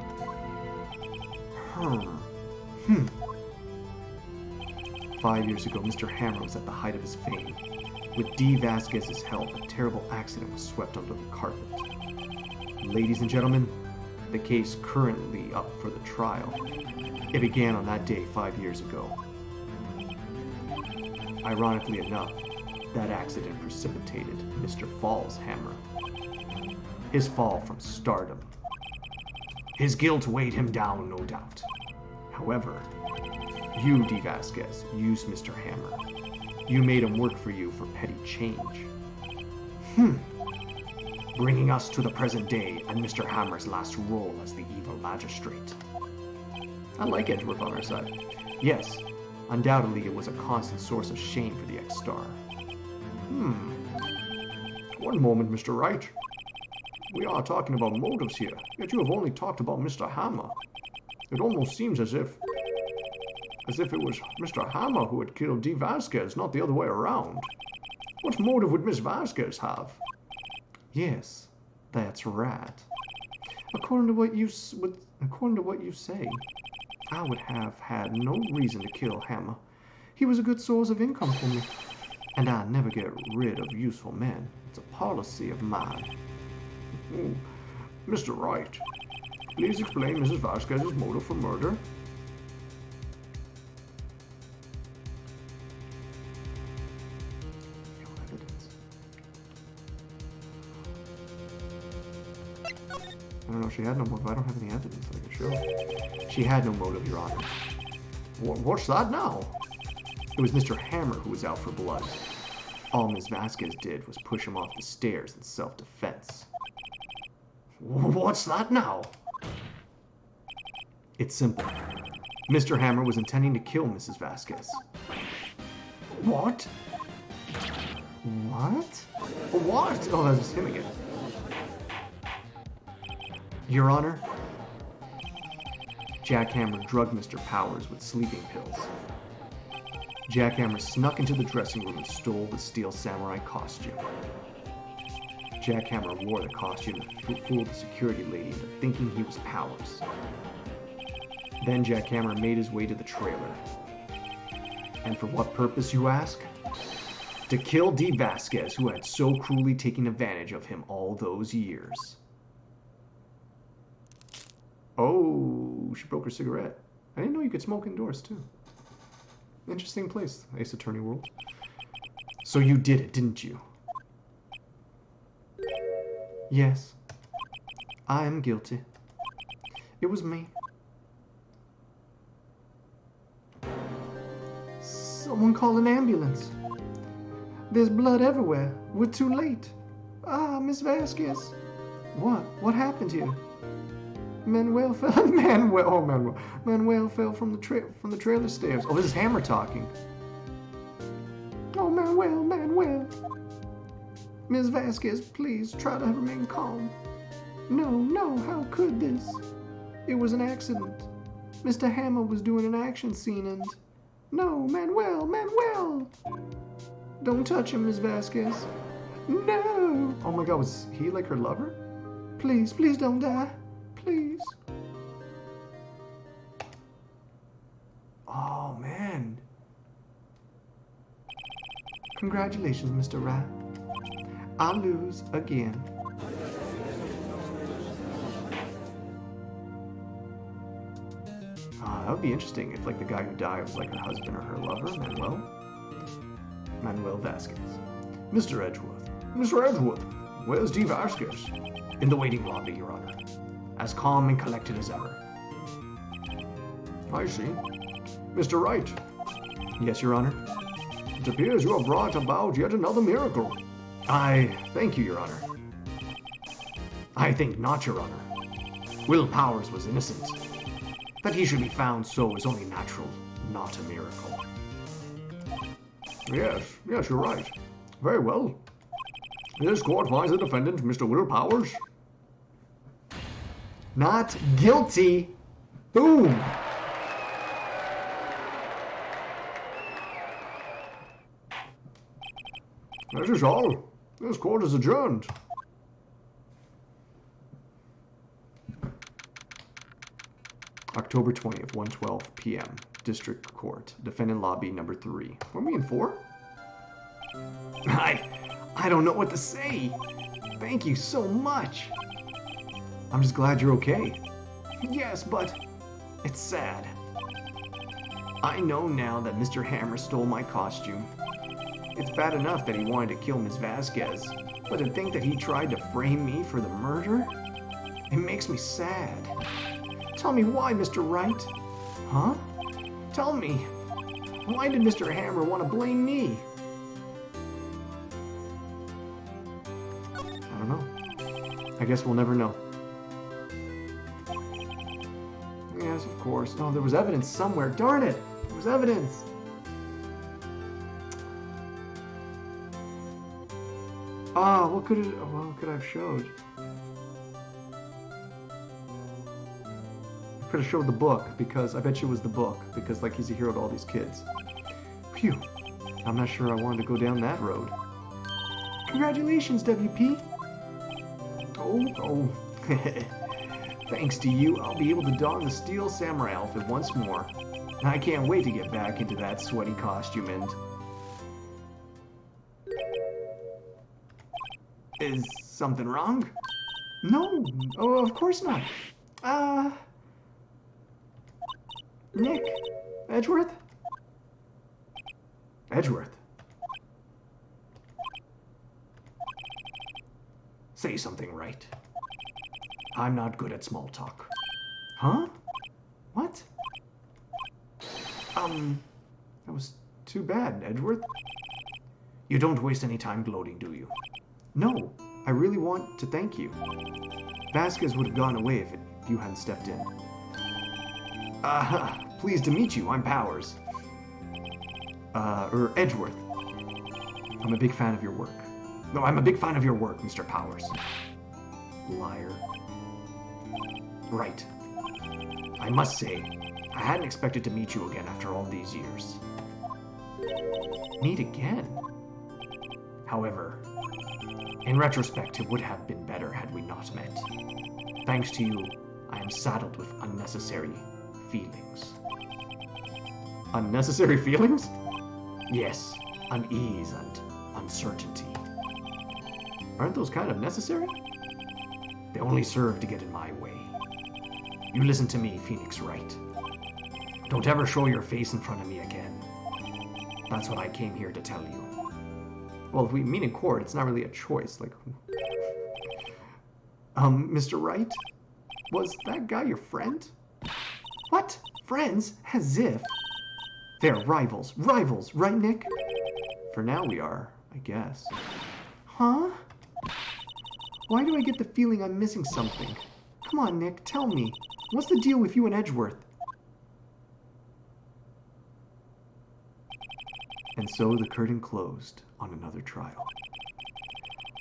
5 years ago, Mr. Hammer was at the height of his fame. With D. Vasquez's help, a terrible accident was swept under the carpet. Ladies and gentlemen, the case currently up for the trial. It began on that day 5 years ago. Ironically enough, that accident precipitated Mr. Fall's Hammer. His fall from stardom. His guilt weighed him down, no doubt. However, you, D. Vasquez, used Mr. Hammer. You made him work for you for petty change. Bringing us to the present day and Mr. Hammer's last role as the evil magistrate. I like Edgeworth on our side. Yes, undoubtedly it was a constant source of shame for the ex-star. One moment, Mr. Wright. We are talking about motives here, yet you have only talked about Mr. Hammer. It almost seems as if it was Mr. Hammer who had killed D. Vasquez, not the other way around. What motive would Miss Vasquez have? Yes, that's right. According to what you say, I would have had no reason to kill Hammer. He was a good source of income for me, and I never get rid of useful men. It's a policy of mine. Mr. Wright, please explain Mrs. Vasquez's motive for murder. I don't know, she had no motive. I don't have any evidence that I can show. She had no motive, Your Honor. What's that now? It was Mr. Hammer who was out for blood. All Ms. Vasquez did was push him off the stairs in self-defense. What's that now? It's simple. Mr. Hammer was intending to kill Mrs. Vasquez. What? What? What? Oh, that was him again. Your Honor, Jack Hammer drugged Mr. Powers with sleeping pills. Jack Hammer snuck into the dressing room and stole the steel samurai costume. Jack Hammer wore the costume to fool the security lady into thinking he was Powers. Then Jack Hammer made his way to the trailer. And for what purpose, you ask? To kill D. Vasquez, who had so cruelly taken advantage of him all those years. Oh, she broke her cigarette. I didn't know you could smoke indoors, too. Interesting place, Ace Attorney World. So you did it, didn't you? Yes. I am guilty. It was me. Someone call an ambulance. There's blood everywhere. We're too late. Ah, Miss Vasquez. What? What happened here? Manuel fell. Manuel fell from the trailer stairs. Oh, this is Hammer talking. Oh, Manuel. Ms. Vasquez, please try to remain calm. No, how could this? It was an accident. Mr. Hammer was doing an action scene and... No, Manuel! Don't touch him, Ms. Vasquez. No! Oh my God, was he like her lover? Please don't die. Please. Oh, man. Congratulations, Mr. Rat. I'll lose again. That would be interesting if, like, the guy who died was, like, her husband or her lover, Manuel Vasquez. Mr. Edgeworth. Mr. Edgeworth, where's D. Vasquez? In the waiting lobby, Your Honor. As calm and collected as ever. I see. Mr. Wright, Yes, Your Honor. it appears you have brought about yet another miracle. I thank you, Your Honor. I think not, Your Honor. Will Powers was innocent. That he should be found so is only natural, not a miracle. Yes, you're right. Very well. This court finds the defendant, Mr. Will Powers. Not guilty. Boom. That is all. This court is adjourned. October 20th, 1:12 p.m. District Court. Defendant lobby number 3. Were we in 4? I don't know what to say. Thank you so much. I'm just glad you're okay. Yes, but it's sad. I know now that Mr. Hammer stole my costume. It's bad enough that he wanted to kill Ms. Vasquez, but to think that he tried to frame me for the murder? It makes me sad. Tell me why, Mr. Wright. Huh? Tell me. Why did Mr. Hammer want to blame me? I don't know. I guess we'll never know. Yes, of course. No, there was evidence somewhere. Darn it! There was evidence! What could I have showed? I could have showed the book, because I bet you it was the book, because, like, he's a hero to all these kids. Phew. I'm not sure I wanted to go down that road. Congratulations, WP! Oh. Thanks to you, I'll be able to don the Steel Samurai outfit once more. I can't wait to get back into that sweaty costume and... Is something wrong? No. Oh, of course not. Nick? Edgeworth? Edgeworth? Say something right. I'm not good at small talk. Huh? What? That was too bad, Edgeworth. You don't waste any time gloating, do you? No, I really want to thank you. Vasquez would have gone away if you hadn't stepped in. Pleased to meet you, I'm Powers. Edgeworth. I'm a big fan of your work. No, I'm a big fan of your work, Mr. Powers. Liar. Right. I must say, I hadn't expected to meet you again after all these years. Meet again? However, in retrospect, it would have been better had we not met. Thanks to you, I am saddled with unnecessary feelings. Unnecessary feelings? Yes, unease and uncertainty. Aren't those kind of necessary? They only serve to get in my way. You listen to me, Phoenix Wright. Don't ever show your face in front of me again. That's what I came here to tell you. Well, if we meet in court, it's not really a choice, like... Mr. Wright? Was that guy your friend? What? Friends? As if. They're rivals. Rivals, right, Nick? For now we are, I guess. Huh? Why do I get the feeling I'm missing something? Come on, Nick, tell me. What's the deal with you and Edgeworth? And so the curtain closed on another trial.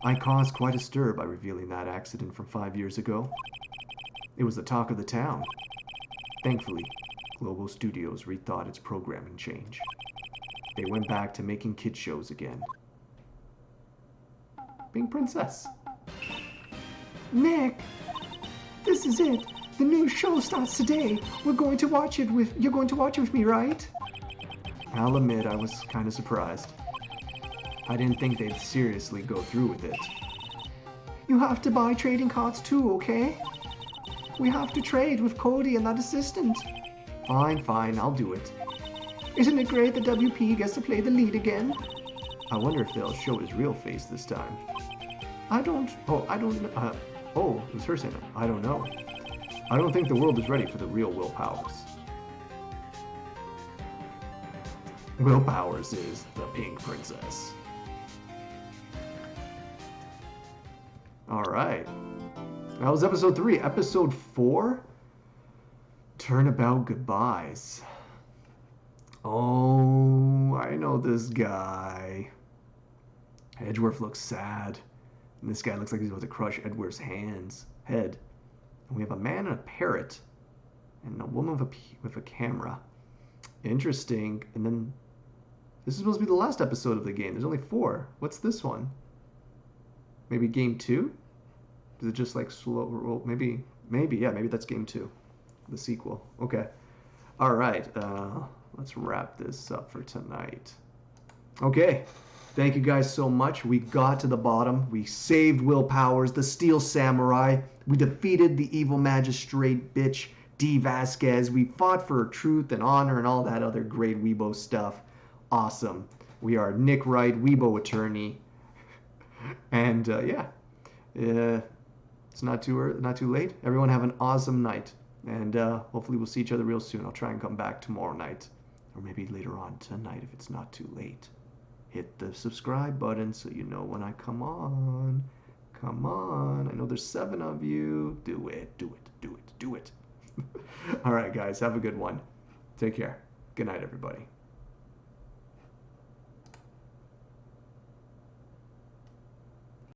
I caused quite a stir by revealing that accident from 5 years ago. It was the talk of the town. Thankfully, Global Studios rethought its programming change. They went back to making kid shows again. Pink Princess. Nick! This is it! The new show starts today. You're going to watch it with me, right? I'll admit I was kind of surprised. I didn't think they'd seriously go through with it. You have to buy trading cards too, okay? We have to trade with Cody and that assistant. Fine, I'll do it. Isn't it great that WP gets to play the lead again? I wonder if they'll show his real face this time. It was her saying it. I don't know. I don't think the world is ready for the real Will Powers. Will Powers is the Pink Princess. Alright. That was episode 3. Episode 4? Turnabout Goodbyes. Oh, I know this guy. Edgeworth looks sad. And this guy looks like he's about to crush Edgeworth's head. And we have a man and a parrot. And a woman with a camera. Interesting. And then this is supposed to be the last episode of the game. There's only 4. What's this one? Maybe game 2? Is it just like slow roll? Maybe that's game 2. The sequel. Okay. Alright. Let's wrap this up for tonight. Okay. Thank you guys so much. We got to the bottom. We saved Will Powers, the Steel Samurai. We defeated the evil magistrate bitch, D. Vasquez. We fought for truth and honor and all that other great Weibo stuff. Awesome. We are Nick Wright, Weibo attorney. And it's not too late. Everyone have an awesome night. And hopefully we'll see each other real soon. I'll try and come back tomorrow night. Or maybe later on tonight if it's not too late. Hit the subscribe button so you know when I come on. Come on. I know there's 7 of you. Do it. All right, guys. Have a good one. Take care. Good night, everybody.